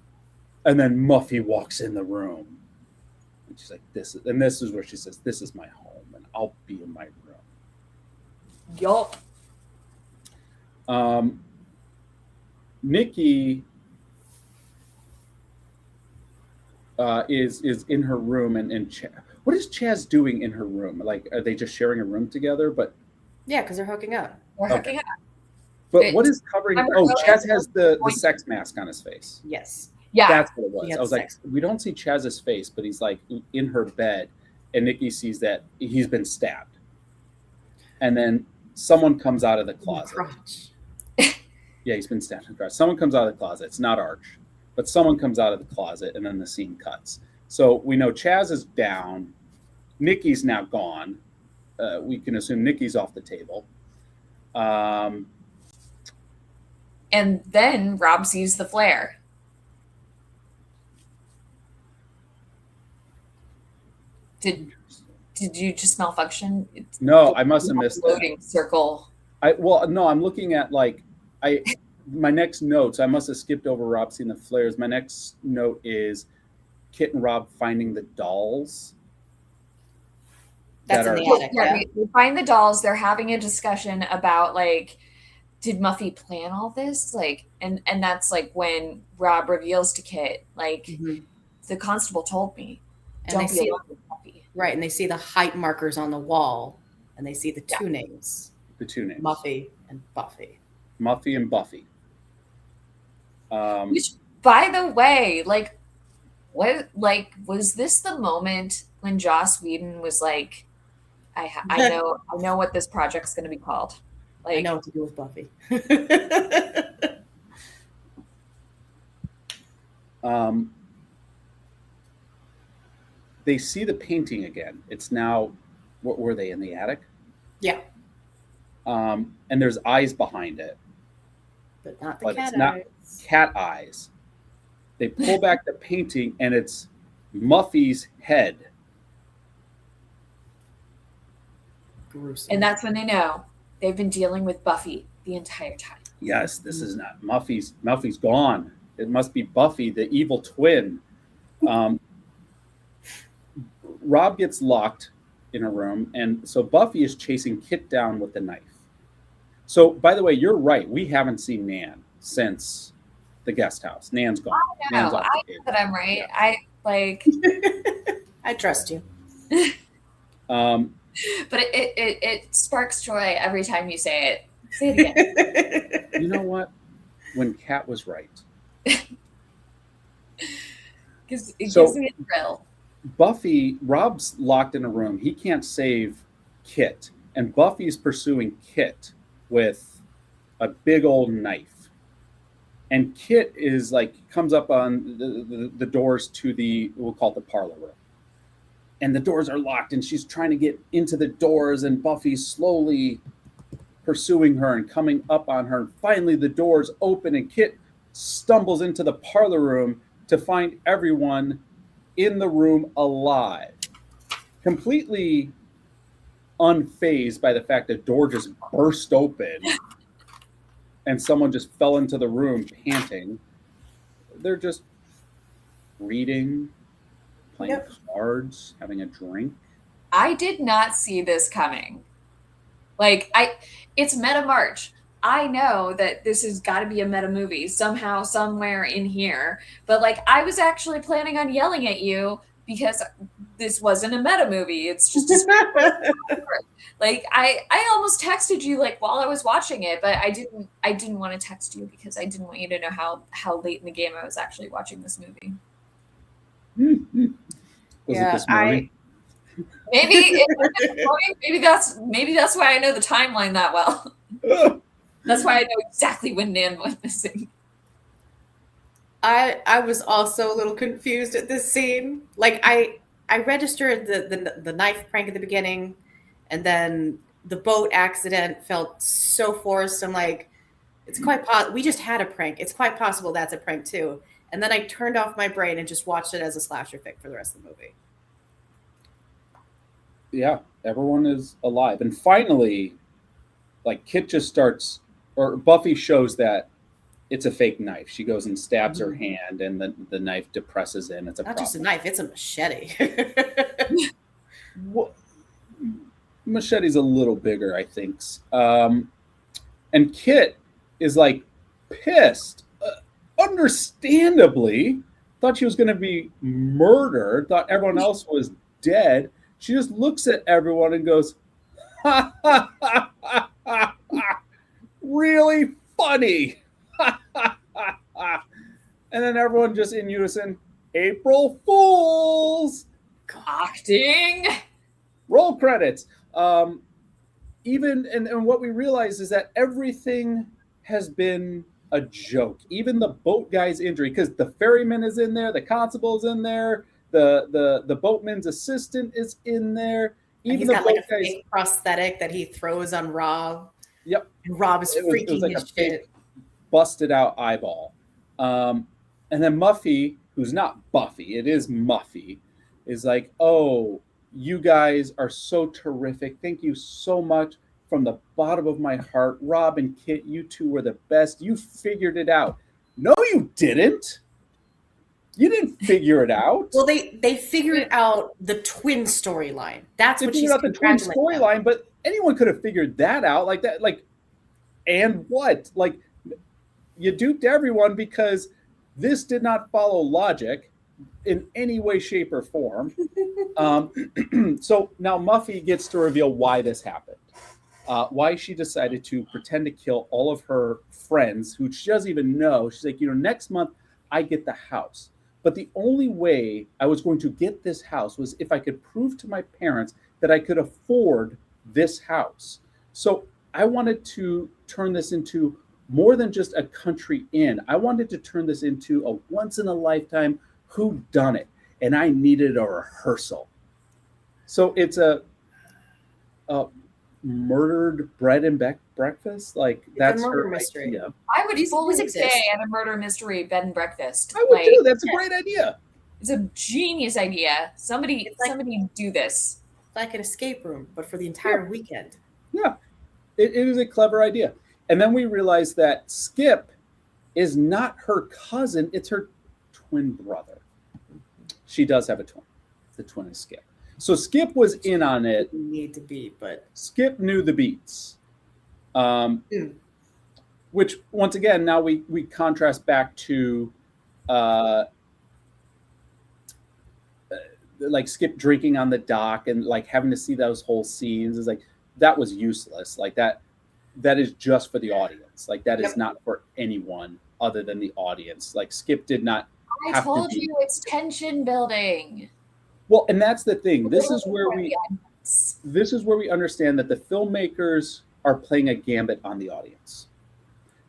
And then Muffy walks in the room, and she's like, this is where she says, "This is my home, and I'll be in my room." Yup. Nikki is in her room, and what is Chaz doing in her room? Like, are they just sharing a room together? But yeah, because they're hooking up. Hooking up. But what is covering? Chaz has the sex mask on his face. Yes. Yeah, that's what it was. I was like, we don't see Chaz's face, but he's like in her bed, and Nikki sees that he's been stabbed. And then someone comes out of the closet. Yeah, he's been stabbed in the closet. Someone comes out of the closet. It's not Arch, but someone comes out of the closet, and then the scene cuts. So we know Chaz is down. Nikki's now gone. We can assume Nikki's off the table. And then Rob sees the flare. Did you just malfunction? No, I must have missed loading circle. No, I'm looking at my next notes. I must have skipped over Rob seeing the flares. My next note is Kit and Rob finding the dolls. That's in the attic. Yeah, they find the dolls. They're having a discussion about did Muffy plan all this? And that's when Rob reveals to Kit, the constable told me, and don't be alone with Muffy. Right, and they see the height markers on the wall, and they see the two names. The two names. Muffy and Buffy. Muffy and Buffy. Which, by the way, was this the moment when Joss Whedon was like, I know what this project's going to be called. I know what to do with Buffy. They see the painting again. It's now, what were they, in the attic? Yeah. And there's eyes behind it. But not the but cat it's not eyes. Cat eyes. They pull back the painting and it's Muffy's head. Gruesome. And that's when they know they've been dealing with Buffy the entire time. Yes, this is not Muffy's. Muffy's gone. It must be Buffy, the evil twin. Rob gets locked in a room, and so Buffy is chasing Kit down with the knife. So, by the way, you're right. We haven't seen Nan since the guest house. Nan's gone. I know. I know that I'm right. Yeah. I trust you. But it sparks joy every time you say it. Say it again. You know what? When Kat was right. Because it gives me a thrill. Buffy, Rob's locked in a room. He can't save Kit. And Buffy's pursuing Kit with a big old knife. And Kit is comes up on the doors to we'll call it the parlor room. And the doors are locked and she's trying to get into the doors and Buffy's slowly pursuing her and coming up on her. And finally the doors open and Kit stumbles into the parlor room to find everyone in the room alive. Completely unfazed by the fact that door just burst open and someone just fell into the room panting. They're just reading, playing cards, having a drink. I did not see this coming. It's Meta March. I know that this has got to be a meta movie somehow, somewhere in here. But I was actually planning on yelling at you because this wasn't a meta movie. It's just I almost texted you while I was watching it, but I didn't want to text you because I didn't want you to know how late in the game I was actually watching this movie. Was it this morning? Maybe that's why I know the timeline that well. That's why I know exactly when Nan went missing. I was also a little confused at this scene. I registered the knife prank at the beginning, and then the boat accident felt so forced. I'm like, it's quite possible. We just had a prank. It's quite possible that's a prank too. And then I turned off my brain and just watched it as a slasher fic for the rest of the movie. Yeah, everyone is alive. And finally, Kit just starts, or Buffy shows that it's a fake knife. She goes and stabs her hand, and the knife depresses in. It's not just a knife; it's a machete. Machete's a little bigger, I think. And Kit is pissed, understandably. Thought she was going to be murdered. Thought everyone else was dead. She just looks at everyone and goes, "Ha ha ha ha ha! Ha. Really funny." And then everyone just in unison, April Fools! Acting! Roll credits. And what we realize is that everything has been a joke. Even the boat guy's injury, because the ferryman is in there, the constable's in there, the boatman's assistant is in there. And Even he's the got boat like a guy's fake prosthetic that he throws on Rob. Yep. And Rob is it freaking was like his a shit. fake busted out eyeball. And then Muffy, who's not Buffy, it is Muffy, is like, oh, you guys are so terrific. Thank you so much from the bottom of my heart. Rob and Kit, you two were the best. You figured it out. No, you didn't. You didn't figure it out. Well, they figured out the twin storyline. That's They what figured she's out the twin congratulating them. storyline, but anyone could have figured that out. Like that, like, and what? Like, you duped everyone because this did not follow logic in any way, shape, or form. So now Muffy gets to reveal why this happened. Why she decided to pretend to kill all of her friends who she doesn't even know. She's like, next month I get the house. But the only way I was going to get this house was if I could prove to my parents that I could afford this house. So I wanted to turn this into more than just a country inn. I wanted to turn this into a once-in-a-lifetime whodunit, and I needed a rehearsal. So it's a murdered bread and breakfast. Like that's a murder her mystery. idea. I would fully exist. stay at a murder mystery bed and breakfast. I would too. That's a great idea. It's a genius idea. Somebody do this. It's like an escape room, but for the entire weekend. Yeah, it is a clever idea. And then we realize that Skip is not her cousin; it's her twin brother. She does have a twin. The twin is Skip. So Skip was in on it. Need to be, but Skip knew the beats. Which once again, now we contrast back to like Skip drinking on the dock and like having to see those whole scenes is like that was useless. Like that is just for the audience. Like that is not for anyone other than the audience. Like Skip did not. I told you it's tension building. Well, and that's the thing. This is where we understand that the filmmakers are playing a gambit on the audience.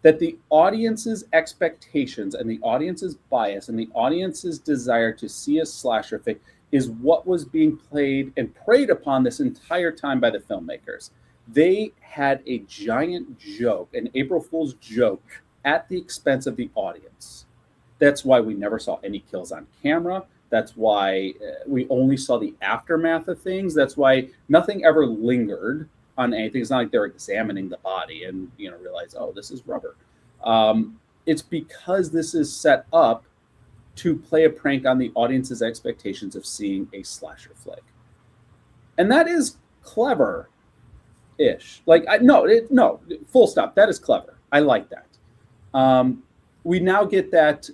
That the audience's expectations and the audience's bias and the audience's desire to see a slasher fic is what was being played and preyed upon this entire time by the filmmakers. They had a giant joke, an April Fool's joke, at the expense of the audience. That's why we never saw any kills on camera. That's why we only saw the aftermath of things. That's why nothing ever lingered on anything. It's not like they're examining the body and realize, oh, this is rubber. It's because this is set up to play a prank on the audience's expectations of seeing a slasher flick, and that is clever-ish. Like, no, full stop. That is clever. I like that. We now get that.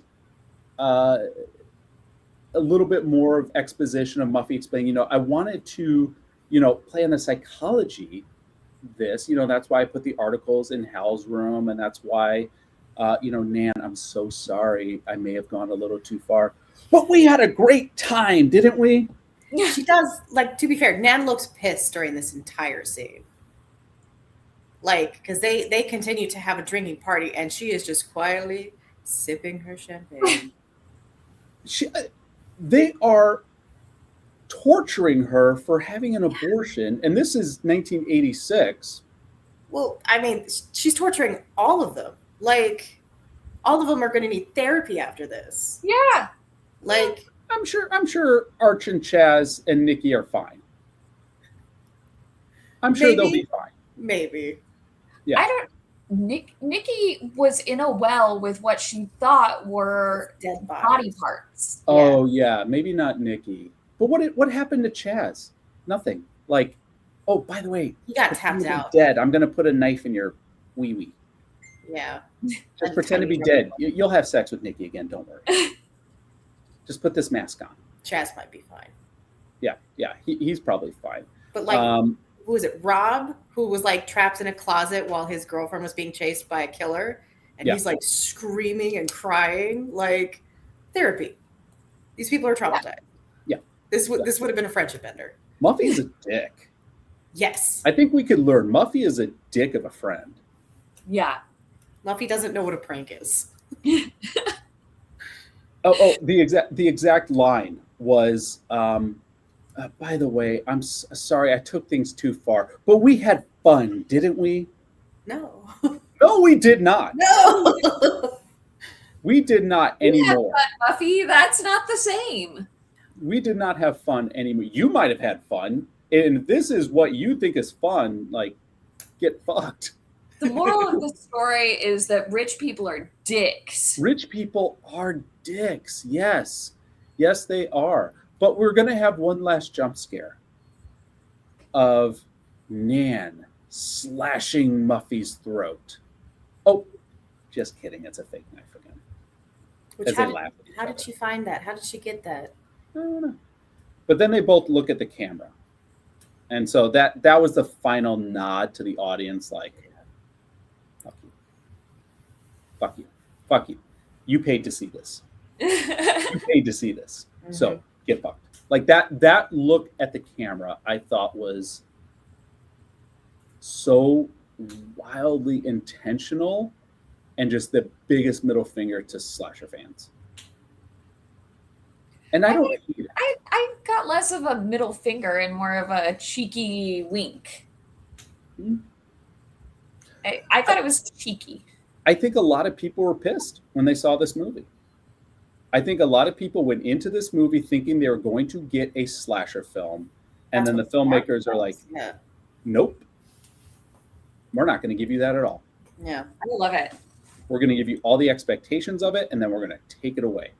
A little bit more of exposition of Muffy explaining, I wanted to, play on the psychology this, that's why I put the articles in Hal's room. And that's why, Nan, I'm so sorry. I may have gone a little too far, but we had a great time, didn't we? Yeah, she does. Like, to be fair, Nan looks pissed during this entire scene. Like, because they continue to have a drinking party and she is just quietly sipping her champagne. They are torturing her for having an abortion, and this is 1986. Well, I mean, she's torturing all of them. Like, all of them are going to need therapy after this. Yeah. Like, I'm sure Arch and Chaz and Nikki are fine. I'm sure they'll be fine. Maybe. Yeah. Nikki was in a well with what she thought were dead body parts. Oh yeah, maybe not Nikki. But what happened to Chaz? Nothing. Like, oh, by the way, he got tapped out. Dead. I'm gonna put a knife in your wee wee. Yeah. Just pretend to be dead. You'll have sex with Nikki again. Don't worry. Just put this mask on. Chaz might be fine. Yeah. He's probably fine. But like, who was it? Rob, who was like trapped in a closet while his girlfriend was being chased by a killer, and he's like screaming and crying. Like, therapy. These people are traumatized. Yeah. This would have been a friendship ender. Muffy's a dick. Yes. I think we could learn. Muffy is a dick of a friend. Yeah. Muffy doesn't know what a prank is. The exact line was, by the way, I'm sorry I took things too far, but we had fun, didn't we? No. No, we did not. No. We did not anymore. Buffy, that's not the same. We did not have fun anymore. You might have had fun, and this is what you think is fun. Like, get fucked. The moral of the story is that rich people are dicks. Rich people are dicks. Yes. Yes, they are. But we're going to have one last jump scare of Nan slashing Muffy's throat. Oh, just kidding. It's a fake knife again. How did she find that? How did she get that? I don't know. But then they both look at the camera. And so that was the final nod to the audience, like, fuck you. Fuck you. Fuck you. You paid to see this. You paid to see this. Mm-hmm. So get fucked. Like that look at the camera, I thought was so wildly intentional and just the biggest middle finger to slasher fans. And I got less of a middle finger and more of a cheeky wink. Mm-hmm. I thought it was cheeky. I think a lot of people were pissed when they saw this movie. I think a lot of people went into this movie thinking they were going to get a slasher film. And then the filmmakers are like, nope, we're not going to give you that at all. Yeah, I love it. We're going to give you all the expectations of it, and then we're going to take it away.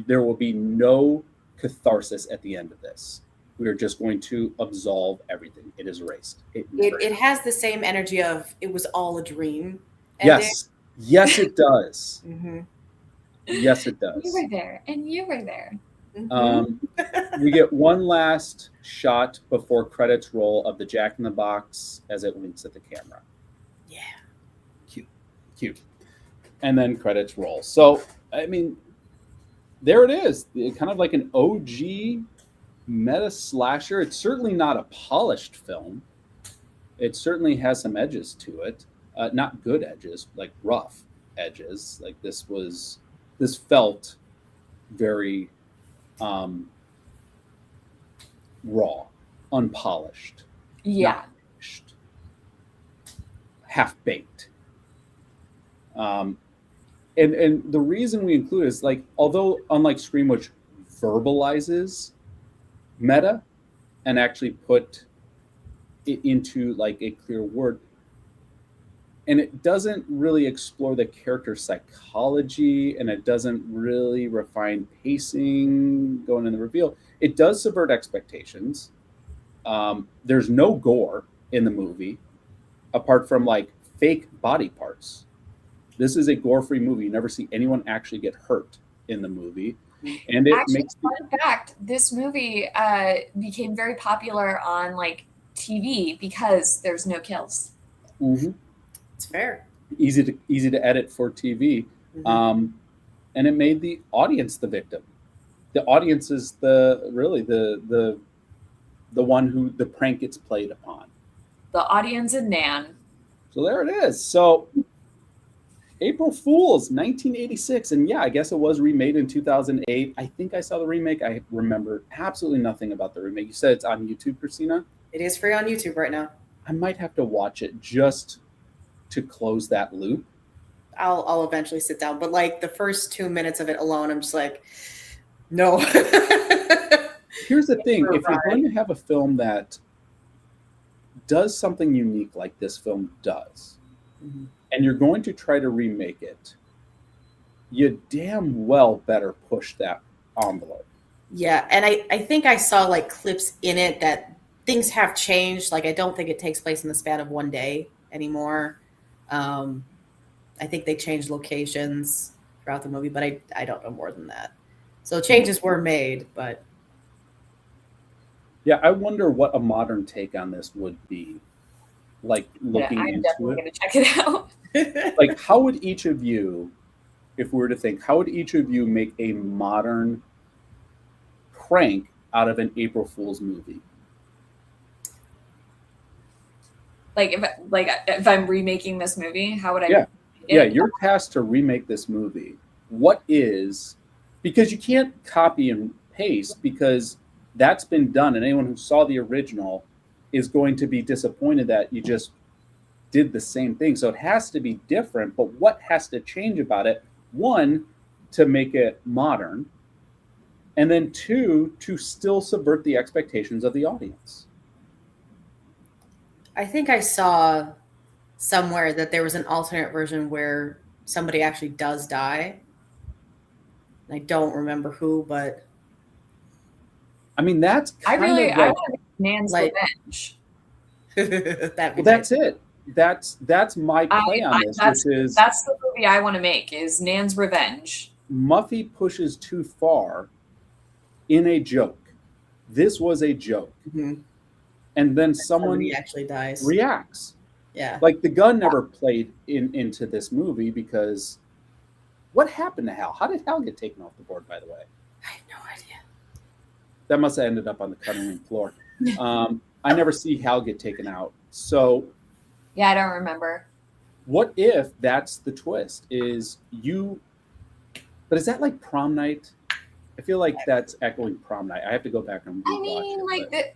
There will be no catharsis at the end of this. We are just going to absolve everything. It is erased. It has the same energy of it was all a dream. Yes. Yes, it does. Mm-hmm. Yes, it does. You were there, and you were there. Mm-hmm. We get one last shot before credits roll of the Jack in the Box as it winks at the camera. Yeah. Cute. And then credits roll. So, I mean, there it is. Kind of like an OG meta slasher. It's certainly not a polished film. It certainly has some edges to it. Not good edges, like rough edges. Like this felt very raw, unpolished. Yeah. Half-baked. And the reason we include is, like, although unlike Scream, which verbalizes meta and actually put it into like a clear word, and it doesn't really explore the character psychology, and it doesn't really refine pacing going in the reveal. It does subvert expectations. There's no gore in the movie, apart from like fake body parts. This is a gore-free movie. You never see anyone actually get hurt in the movie. And it makes fun fact, this movie became very popular on like TV because there's no kills. Mm-hmm. It's fair. Easy to edit for TV. Mm-hmm. And it made the audience the victim. The audience is the one who the prank gets played upon. The audience and Nan. So there it is. So April Fool's 1986. And yeah, I guess it was remade in 2008. I think I saw the remake. I remember absolutely nothing about the remake. You said it's on YouTube, Kristina? It is free on YouTube right now. I might have to watch it just to close that loop. I'll eventually sit down. But like the first 2 minutes of it alone, I'm just like, no. Here's the thing. If you're going to have a film that does something unique like this film does, mm-hmm. and you're going to try to remake it, you damn well better push that envelope. Yeah, and I think I saw like clips in it that things have changed. Like I don't think it takes place in the span of one day anymore. I think they changed locations throughout the movie, but I don't know more than that. So changes were made, but yeah, I wonder what a modern take on this would be. Like looking I'm into definitely it. Gonna check it out. Like, how would each of you, if we were to think, how would each of you make a modern prank out of an April Fool's movie? Like if I'm remaking this movie, how would I? Yeah. Yeah, you're tasked to remake this movie. What is, because you can't copy and paste because that's been done, and anyone who saw the original is going to be disappointed that you just did the same thing. So it has to be different, but what has to change about it? One, to make it modern, and then two, to still subvert the expectations of the audience. I think I saw somewhere that there was an alternate version where somebody actually does die. I don't remember who, but I mean, that's I kind of want to make Nan's like- revenge. that'd be well, that's nice. it. That's my play on this, which is That's the movie I want to make, is Nan's revenge. Muffy pushes too far in a joke. This was a joke. Mhm. And then someone Somebody actually dies. reacts. Yeah. Like the gun never played into this movie because what happened to Hal? How did Hal get taken off the board, by the way? I have no idea. That must have ended up on the cutting room floor. I never see Hal get taken out. So Yeah, I don't remember. what if that's the twist? But is that like prom night? I feel like that's echoing prom night. I have to go back and I rewatch mean, it. like, but-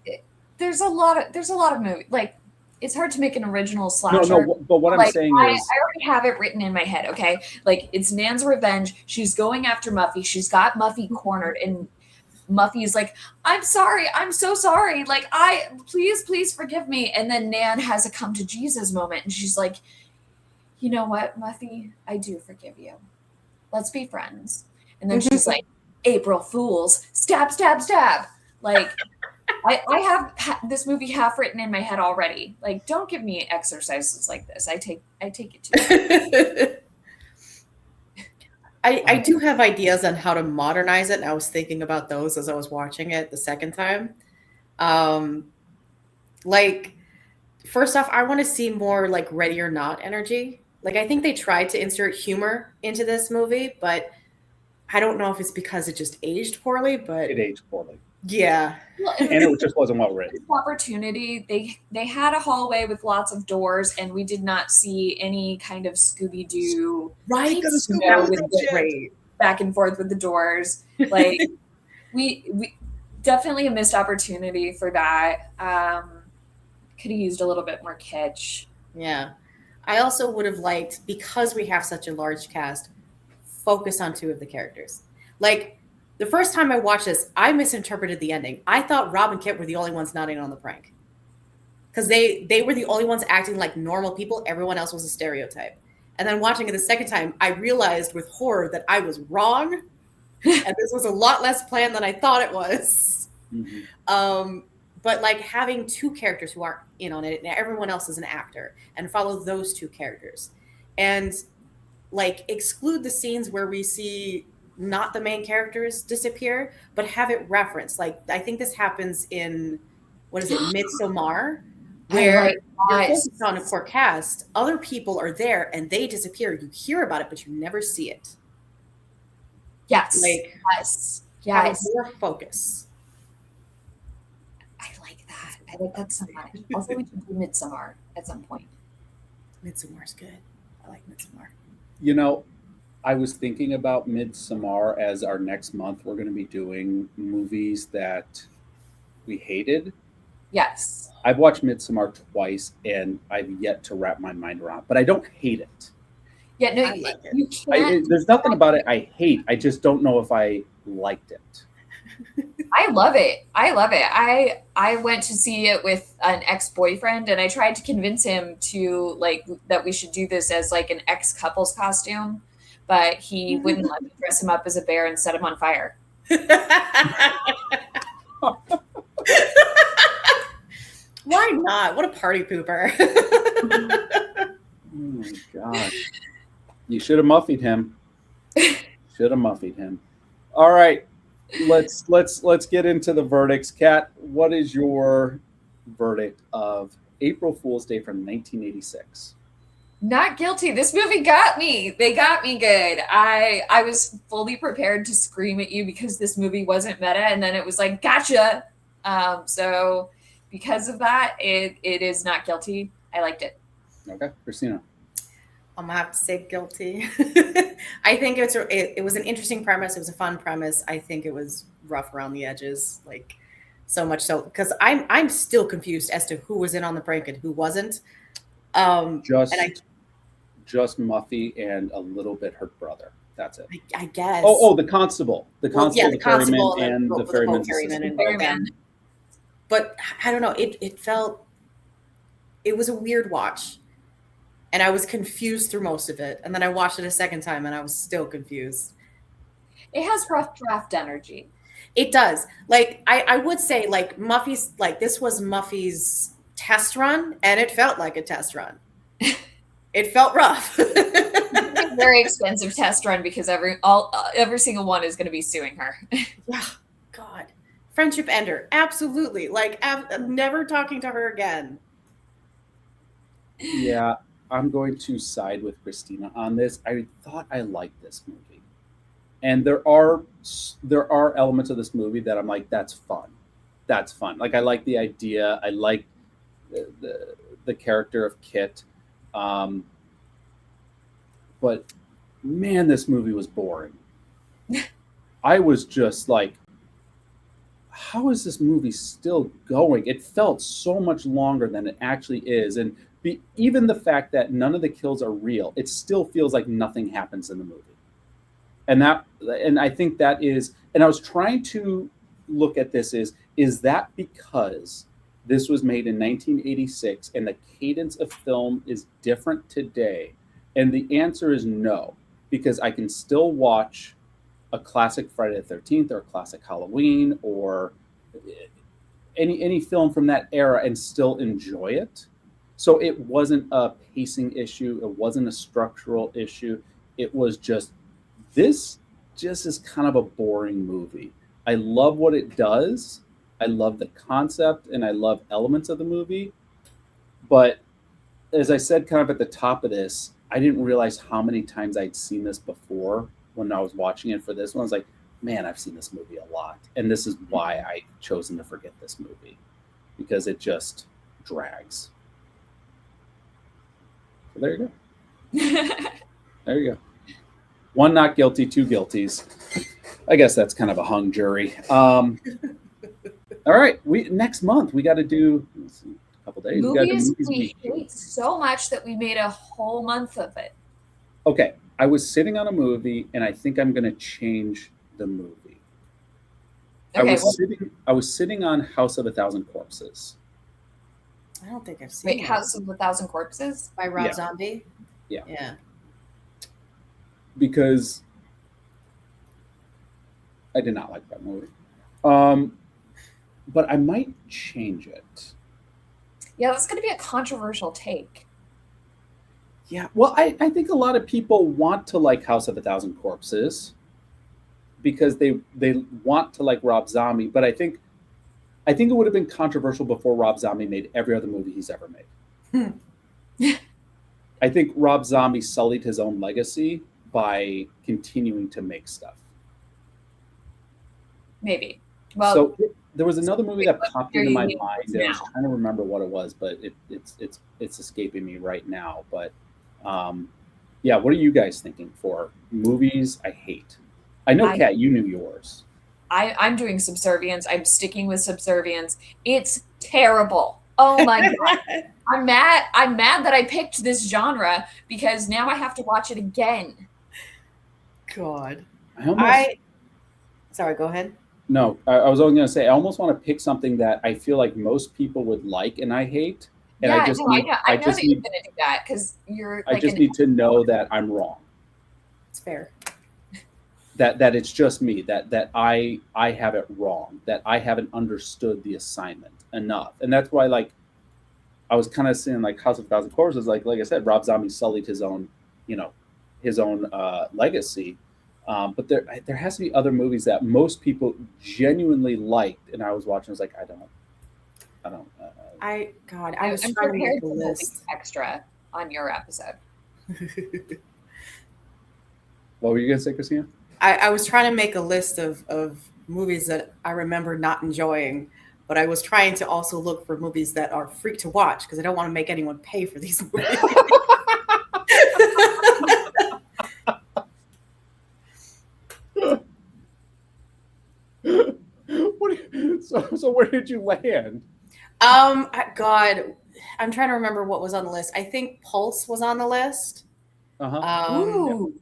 there's a lot of movies. Like, it's hard to make an original slasher. No, but what I'm saying I is, already have it written in my head. Okay, like it's Nan's revenge. She's going after Muffy. She's got Muffy cornered, and Muffy's like, "I'm sorry. I'm so sorry. Like, please forgive me." And then Nan has a come to Jesus moment, and she's like, "You know what, Muffy? I do forgive you. Let's be friends." And then she's like, "April Fools! Stab, stab, stab!" Like. I have this movie half written in my head already. Like, don't give me exercises like this. I take it too. I do have ideas on how to modernize it, and I was thinking about those as I was watching it the second time. Like, first off, I want to see more like Ready or Not energy. Like, I think they tried to insert humor into this movie, but I don't know if it's because it just aged poorly, but it aged poorly. yeah. Well, And it just wasn't well written. this opportunity, they had a hallway with lots of doors, and we did not see any kind of Scooby-Doo Right? Gotta scoop That out was that shit. great. back and forth with the doors. Like, we definitely a missed opportunity for that. Could have used a little bit more kitsch. Yeah. I also would have liked, because we have such a large cast, focus on two of the characters. Like, the first time I watched this, I misinterpreted the ending. I thought Rob and Kit were the only ones not in on the prank. Because they were the only ones acting like normal people. Everyone else was a stereotype. And then watching it the second time, I realized with horror that I was wrong. And this was a lot less planned than I thought it was. Mhm. But like having two characters who aren't in on it and everyone else is an actor, and follow those two characters, and like exclude the scenes where we see not the main characters disappear, but have it referenced. Like, I think this happens in, what is it, Midsommar, where you're focused on a core cast, other people are there and they disappear. You hear about it, but you never see it. Yes. Like, Yes. have Yes. more focus. I like that. I like that so much. Also, we should do Midsommar at some point. Midsommar's good. I like Midsommar. You know, I was thinking about Midsommar as our next month. We're going to be doing movies that we hated. Yes. I've watched Midsommar twice, and I've yet to wrap my mind around. But I don't hate it. Yeah. No, I like it. you can't. There's nothing about it I hate. I just don't know if I liked it. I love it. I love it. I went to see it with an ex-boyfriend, and I tried to convince him to like that we should do this as like an ex-couple's costume, but he wouldn't let me dress him up as a bear and set him on fire. Why not? What a party pooper. Oh my god! You should have muffied him. Should have muffied him. All right, let's get into the verdicts. Kat, what is your verdict of April Fool's Day from 1986? Not guilty. This movie got me. They got me good. I was fully prepared to scream at you because this movie wasn't meta, and then it was like, gotcha. So because of that, it is not guilty. I liked it. Okay, Kristina. I'm gonna have to say guilty. I think it was an interesting premise. It was a fun premise. I think it was rough around the edges, like so much so because I'm still confused as to who was in on the prank and who wasn't. Just And just Muffy and a little bit her brother. That's it. I guess. Oh, the constable, the Well, constable, yeah, and the ferryman's ferryman assistant. and ferryman. But I don't know. It felt, it was a weird watch, and I was confused through most of it. And then I watched it a second time, and I was still confused. It has rough draft energy. It does. Like I would say, like Muffy's, like this was Muffy's test run, and it felt like a test run. It felt rough. It's a very expensive test run because every single one is going to be suing her. Yeah, God, friendship ender, absolutely. Like I'm never talking to her again. Yeah, I'm going to side with Kristina on this. I thought I liked this movie, and there are elements of this movie that I'm like, that's fun. That's fun. Like I like the idea. I like the character of Kit. But man, this movie was boring. I was just like, how is this movie still going? It felt so much longer than it actually is. And even the fact that none of the kills are real, it still feels like nothing happens in the movie. And I think that is, and I was trying to look at this is that because this was made in 1986 and the cadence of film is different today? And the answer is no, because I can still watch a classic Friday the 13th or a classic Halloween or any film from that era and still enjoy it. So it wasn't a pacing issue. It wasn't a structural issue. It was just, this just is kind of a boring movie. I love what it does. I love the concept and I love elements of the movie. But as I said kind of at the top of this, I didn't realize how many times I'd seen this before when I was watching it for this one. I was like, man, I've seen this movie a lot. And this is why I've chosen to forget this movie, because it just drags. So there you go. There you go. One not guilty, two guilties. I guess that's kind of a hung jury. All right, next month we got to do a couple days. Movies we hate so much that we made a whole month of it. Okay, I was sitting on a movie, and I think I'm going to change the movie. Okay, I was sitting on House of a Thousand Corpses. I don't think I've seen. Wait, House of a Thousand Corpses by Rob Zombie. Yeah. Because I did not like that movie. But I might change it. Yeah, that's going to be a controversial take. Yeah, well, I think a lot of people want to like House of a Thousand Corpses because they want to like Rob Zombie, but I think it would have been controversial before Rob Zombie made every other movie he's ever made. I think Rob Zombie sullied his own legacy by continuing to make stuff. Maybe. Well, so there was another movie that popped into my mind, and I was trying to remember what it was, but it's escaping me right now. But yeah, what are you guys thinking for movies I hate? I know, Kat, you knew yours. I'm doing Subservience. I'm sticking with Subservience. It's terrible. Oh my God. I'm mad that I picked this genre because now I have to watch it again. God. Sorry, go ahead. No, I was only going to say, I almost want to pick something that I feel like most people would like and I hate. And I know that you're going to do that because you're. I just need to know that I'm wrong. It's fair. That it's just me, that I have it wrong, that I haven't understood the assignment enough. And that's why, like, I was kind of saying, like, House of a Thousand Corpses, like I said, Rob Zombie sullied his own legacy. But there has to be other movies that most people genuinely liked, and I was watching. I was like, I don't. I was trying to make a list extra on your episode. What were you gonna say, Kristina? I was trying to make a list of movies that I remember not enjoying, but I was trying to also look for movies that are free to watch because I don't want to make anyone pay for these movies. So where did you land? God, I'm trying to remember what was on the list. I think Pulse was on the list. Ooh.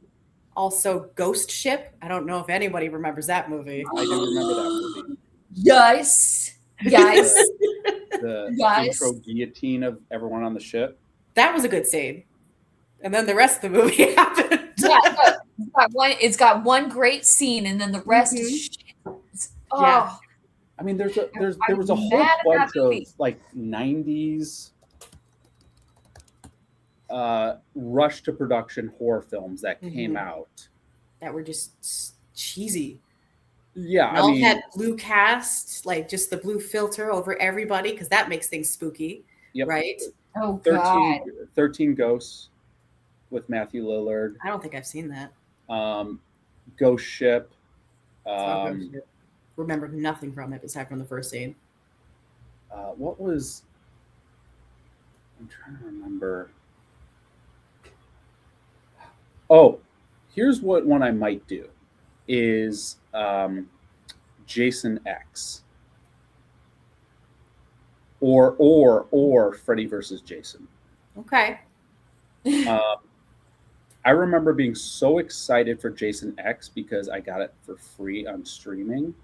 Also Ghost Ship. I don't know if anybody remembers that movie. I do remember that movie. Yes. Yes. The Yes. intro guillotine of everyone on the ship. That was a good scene. And then the rest of the movie happened. Yeah, no, it's got one great scene, and then the rest is shit. Oh, Yeah. I mean, there was a I'm whole mad at bunch that of movie. like 90s rush to production horror films that came out. That were just cheesy. Yeah, And all had blue cast, like just the blue filter over everybody, because that makes things spooky. Yep. Right? Oh, God. 13 Ghosts with Matthew Lillard. I don't think I've seen that. Ghost Ship. Remember nothing from it aside from the first scene. What was... I'm trying to remember. Oh, here's what one I might do is Jason X. Or Freddy versus Jason. Okay. I remember being so excited for Jason X because I got it for free on streaming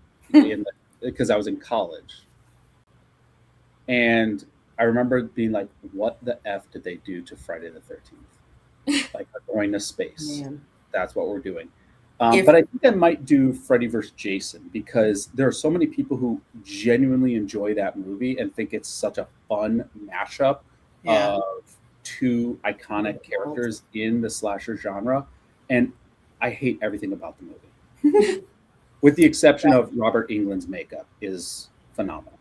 because I was in college. And I remember being like, what the F did they do to Friday the 13th? Like, we're going to space. Man. That's what we're doing. But I think I might do Freddy vs. Jason because there are so many people who genuinely enjoy that movie and think it's such a fun mashup of two iconic characters in the slasher genre. And I hate everything about the movie. With the exception of Robert Englund's makeup is phenomenal.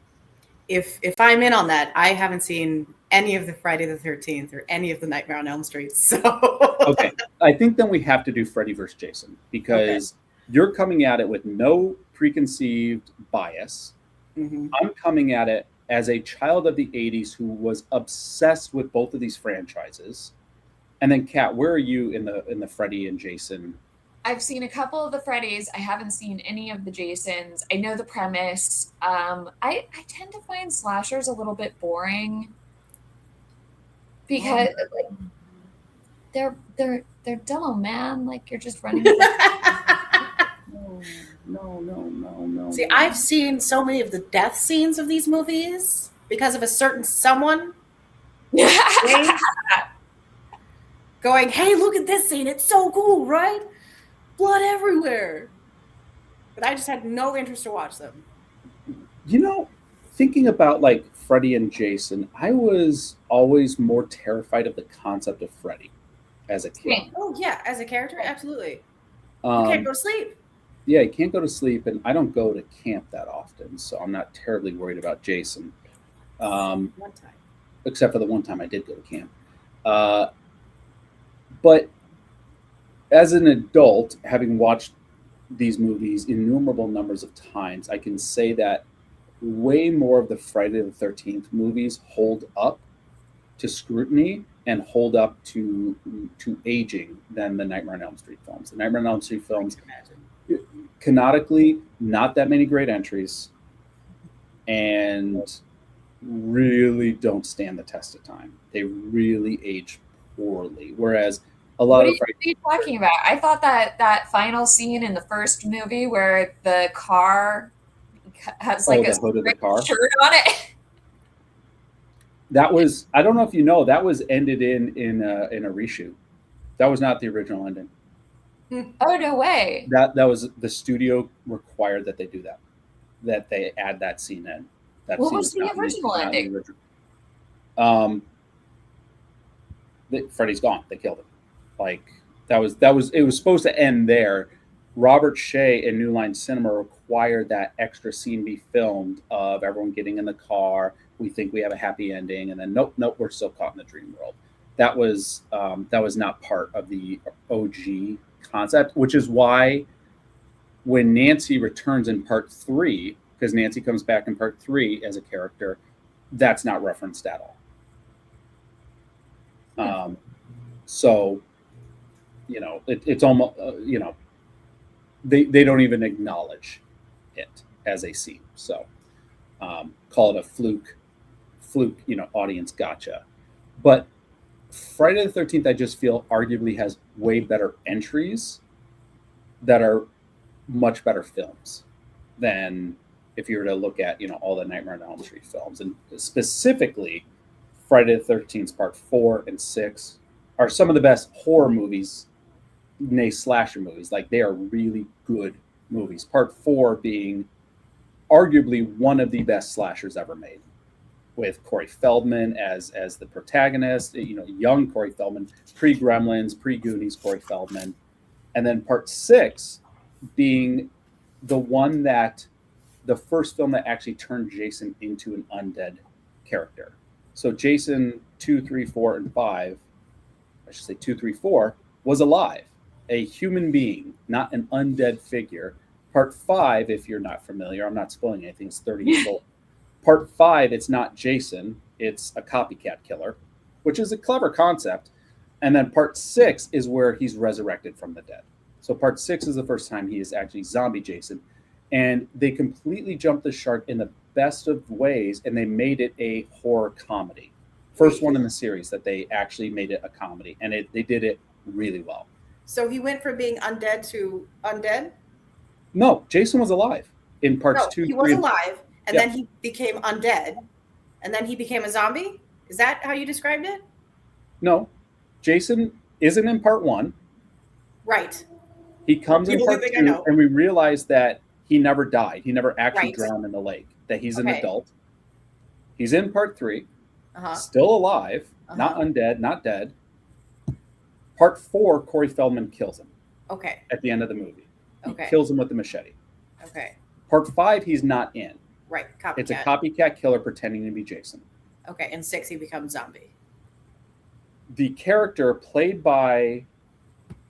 If I'm in on that, I haven't seen any of the Friday the 13th or any of the Nightmare on Elm Street. So okay, I think then we have to do Freddy vs. Jason because you're coming at it with no preconceived bias. Mm-hmm. I'm coming at it as a child of the 80s who was obsessed with both of these franchises. And then Kat, where are you in the Freddy and Jason? I've seen a couple of the Freddys. I haven't seen any of the Jasons. I know the premise. I tend to find slashers a little bit boring because like, they're dull, man. Like you're just running. No. See, I've seen so many of the death scenes of these movies because of a certain someone going, hey, look at this scene. It's so cool, right? Blood everywhere. But I just had no interest to watch them. You know, thinking about like Freddy and Jason, I was always more terrified of the concept of Freddy as a kid. Oh, yeah. As a character, absolutely. You Um, can't go to sleep. Yeah, you can't go to sleep, and I don't go to camp that often, so I'm not terribly worried about Jason. One time. Except for the one time I did go to camp. But as an adult, having watched these movies innumerable numbers of times, I can say that way more of the Friday the 13th movies hold up to scrutiny and hold up to aging than the Nightmare on Elm Street films. The Nightmare on Elm Street films, canonically, not that many great entries, and really don't stand the test of time. They really age poorly. Whereas a lot What are you talking about? I thought that final scene in the first movie where the car has like a hood of the car shirt on it. That was, I don't know if you know, that was ended in a reshoot. That was not the original ending. Oh, no way. That was the studio required that they do that they add that scene in. That What scene was the original ending? Freddy's gone. They killed him. Like it was supposed to end there. Robert Shea and New Line Cinema required that extra scene be filmed of everyone getting in the car. We think we have a happy ending, and then nope, we're still caught in the dream world. That was not part of the OG concept, which is why when Nancy returns in part 3, because Nancy comes back in part 3 as a character, that's not referenced at all. So, you know, it's almost, you know, they don't even acknowledge it as a scene. So call it a fluke, audience gotcha. But Friday the 13th, I just feel arguably has way better entries that are much better films than if you were to look at, all the Nightmare on Elm Street films. And specifically, Friday the 13th Part 4 and 6 are some of the best horror movies, nay, slasher movies. Like, they are really good movies. Part 4 being arguably one of the best slashers ever made, with Corey Feldman as the protagonist, young Corey Feldman, pre-Gremlins, pre-Goonies Corey Feldman. And then Part 6 being the first film that actually turned Jason into an undead character. So Jason 2, 3, 4, and 5, I should say 2, 3, 4, was alive, a human being, not an undead figure. Part 5, if you're not familiar, I'm not spoiling anything, it's 30 years old. Part 5, it's not Jason, it's a copycat killer, which is a clever concept. And then Part 6 is where he's resurrected from the dead. So Part 6 is the first time he is actually zombie Jason. And they completely jumped the shark in the best of ways, and they made it a horror comedy. First one in the series that they actually made it a comedy, and they did it really well. So he went from being undead to undead? No, Jason was alive in parts 2, 3. He was alive, and then he became undead, and then he became a zombie? Is that how you described it? No, Jason isn't in part 1. Right. He comes in part 2, and we realize that he never died. He never actually drowned in the lake, that he's an adult. He's in part 3, still alive, not undead, not dead. Part 4, Corey Feldman kills him. Okay. At the end of the movie. Okay. He kills him with the machete. Okay. Part 5, he's not in. Right. Copycat. It's a copycat killer pretending to be Jason. Okay. In 6, he becomes zombie. The character played by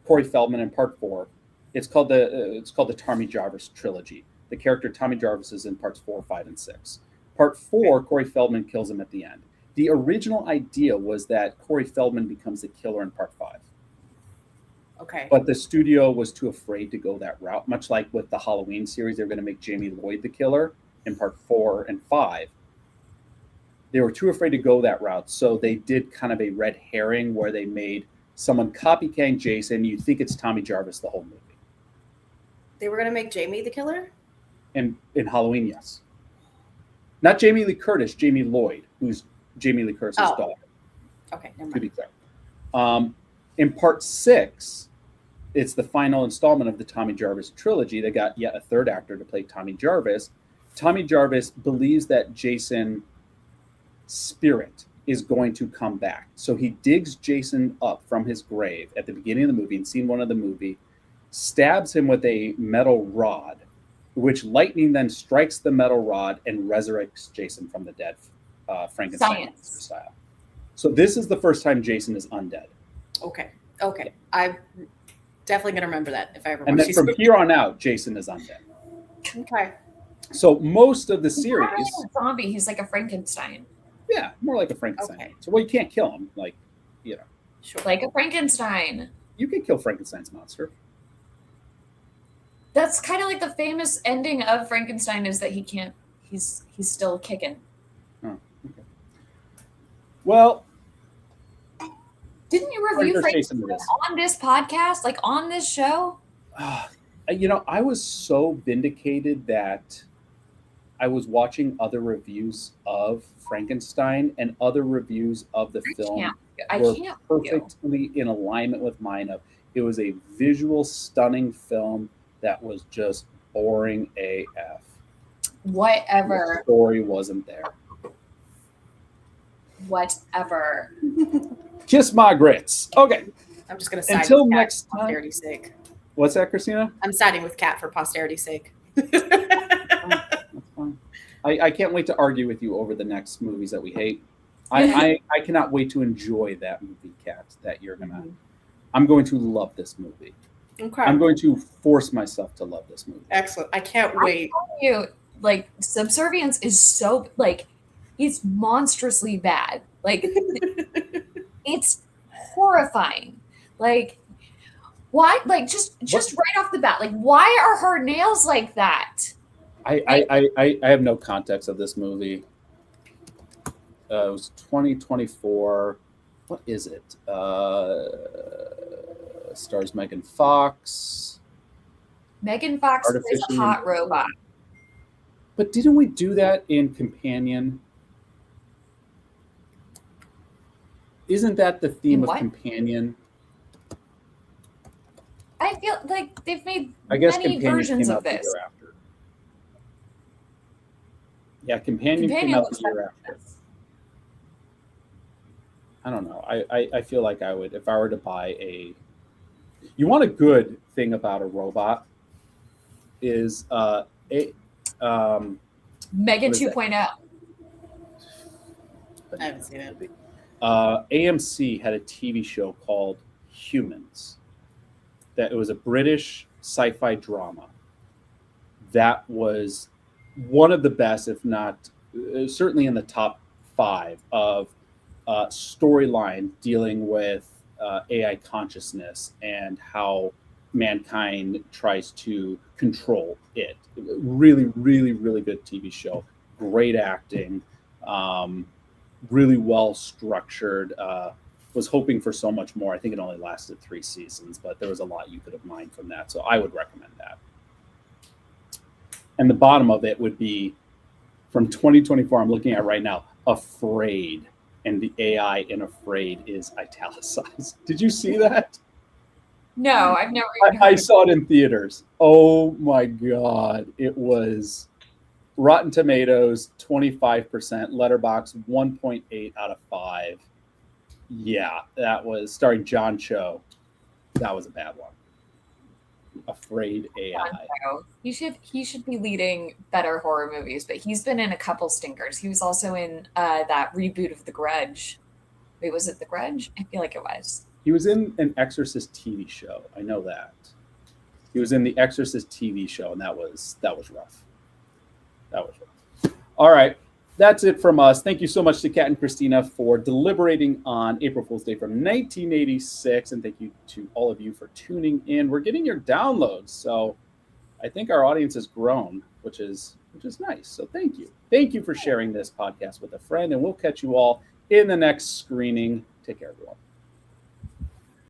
Corey Feldman in part 4, it's called the Tommy Jarvis trilogy. The character Tommy Jarvis is in parts 4, 5, and 6. Part 4, Corey Feldman kills him at the end. The original idea was that Corey Feldman becomes the killer in part 5. Okay. But the studio was too afraid to go that route. Much like with the Halloween series, they were going to make Jamie Lloyd the killer in part 4 and 5. They were too afraid to go that route, so they did kind of a red herring where they made someone copycatting Jason. You think it's Tommy Jarvis the whole movie. They were going to make Jamie the killer? In Halloween, yes. Not Jamie Lee Curtis, Jamie Lloyd, who's Jamie Lee Curtis's daughter. Okay, never mind. To be clear. In part 6, it's the final installment of the Tommy Jarvis trilogy. They got yet a third actor to play Tommy Jarvis. Tommy Jarvis believes that Jason's spirit is going to come back. So he digs Jason up from his grave at the beginning of the movie, in scene 1 of the movie, stabs him with a metal rod, which lightning then strikes the metal rod and resurrects Jason from the dead, Frankenstein style. So this is the first time Jason is undead. Okay. I'm definitely going to remember that if I ever watch And then from here on out, Jason is undead. Okay. So most of the series... He's not really a zombie. He's like a Frankenstein. Yeah, more like a Frankenstein. Okay. So, you can't kill him. Sure. Like a Frankenstein. You can kill Frankenstein's monster. That's kind of like the famous ending of Frankenstein is that he can't, he's still kicking. Oh, okay. Well... Didn't you review Frankenstein on this podcast? Like on this show? I was so vindicated that I was watching other reviews of Frankenstein, and other reviews of the film were perfectly in alignment with mine. It was a visual, stunning film that was just boring AF. Whatever. The story wasn't there. Whatever. Kiss my grits. Okay. I'm just going to side until with Kat next for posterity's sake. What's that, Kristina? I'm siding with Kat for posterity's sake. That's fine. I can't wait to argue with you over the next movies that we hate. I cannot wait to enjoy that movie, Kat, that you're going to... I'm going to love this movie. Okay. I'm going to force myself to love this movie. Excellent. I can't wait. I'm telling you, Subservience is so, it's monstrously bad. It's horrifying. Why? Just right off the bat, why are her nails like that? I have no context of this movie. It was 2024. What is it? Stars Megan Fox. Megan Fox plays a Artificially hot robot. But didn't we do that in Companion? Isn't that the theme In of what? Companion? I feel like they've made I guess many Companion versions came of out the this. year after. Yeah, Companion came Companion out looks the year better after. than this. I don't know. I feel like I would, if I were to buy a. You want a good thing about a robot is Megan what is that? 2.0. I haven't seen it. AMC had a TV show called Humans. That it was a British sci-fi drama. That was one of the best, if not certainly in the top 5 of storyline dealing with AI consciousness and how mankind tries to control it. Really, really, really good TV show. Great acting. Really well structured. Was hoping for so much more. I think it only lasted 3 seasons, but there was a lot you could have mined from that. So I would recommend that. And the bottom of it would be from 2024, I'm looking at right now, Afraid. And the AI in Afraid is italicized. Did you see that? No, I've never even I heard of saw it in theaters. Oh my God. It was Rotten Tomatoes, 25%, Letterbox 1.8 out of 5. Yeah, that was starring John Cho. That was a bad one. Afraid AI. John. He should be leading better horror movies, but he's been in a couple stinkers. He was also in that reboot of The Grudge. Wait, was it The Grudge? I feel like it was. He was in an Exorcist TV show. I know that. He was in the Exorcist TV show, and that was rough. That was rough. All right. That's it from us. Thank you so much to Kat and Kristina for deliberating on April Fool's Day from 1986. And thank you to all of you for tuning in. We're getting your downloads. So I think our audience has grown, which is nice. So thank you. Thank you for sharing this podcast with a friend. And we'll catch you all in the next screening. Take care, everyone.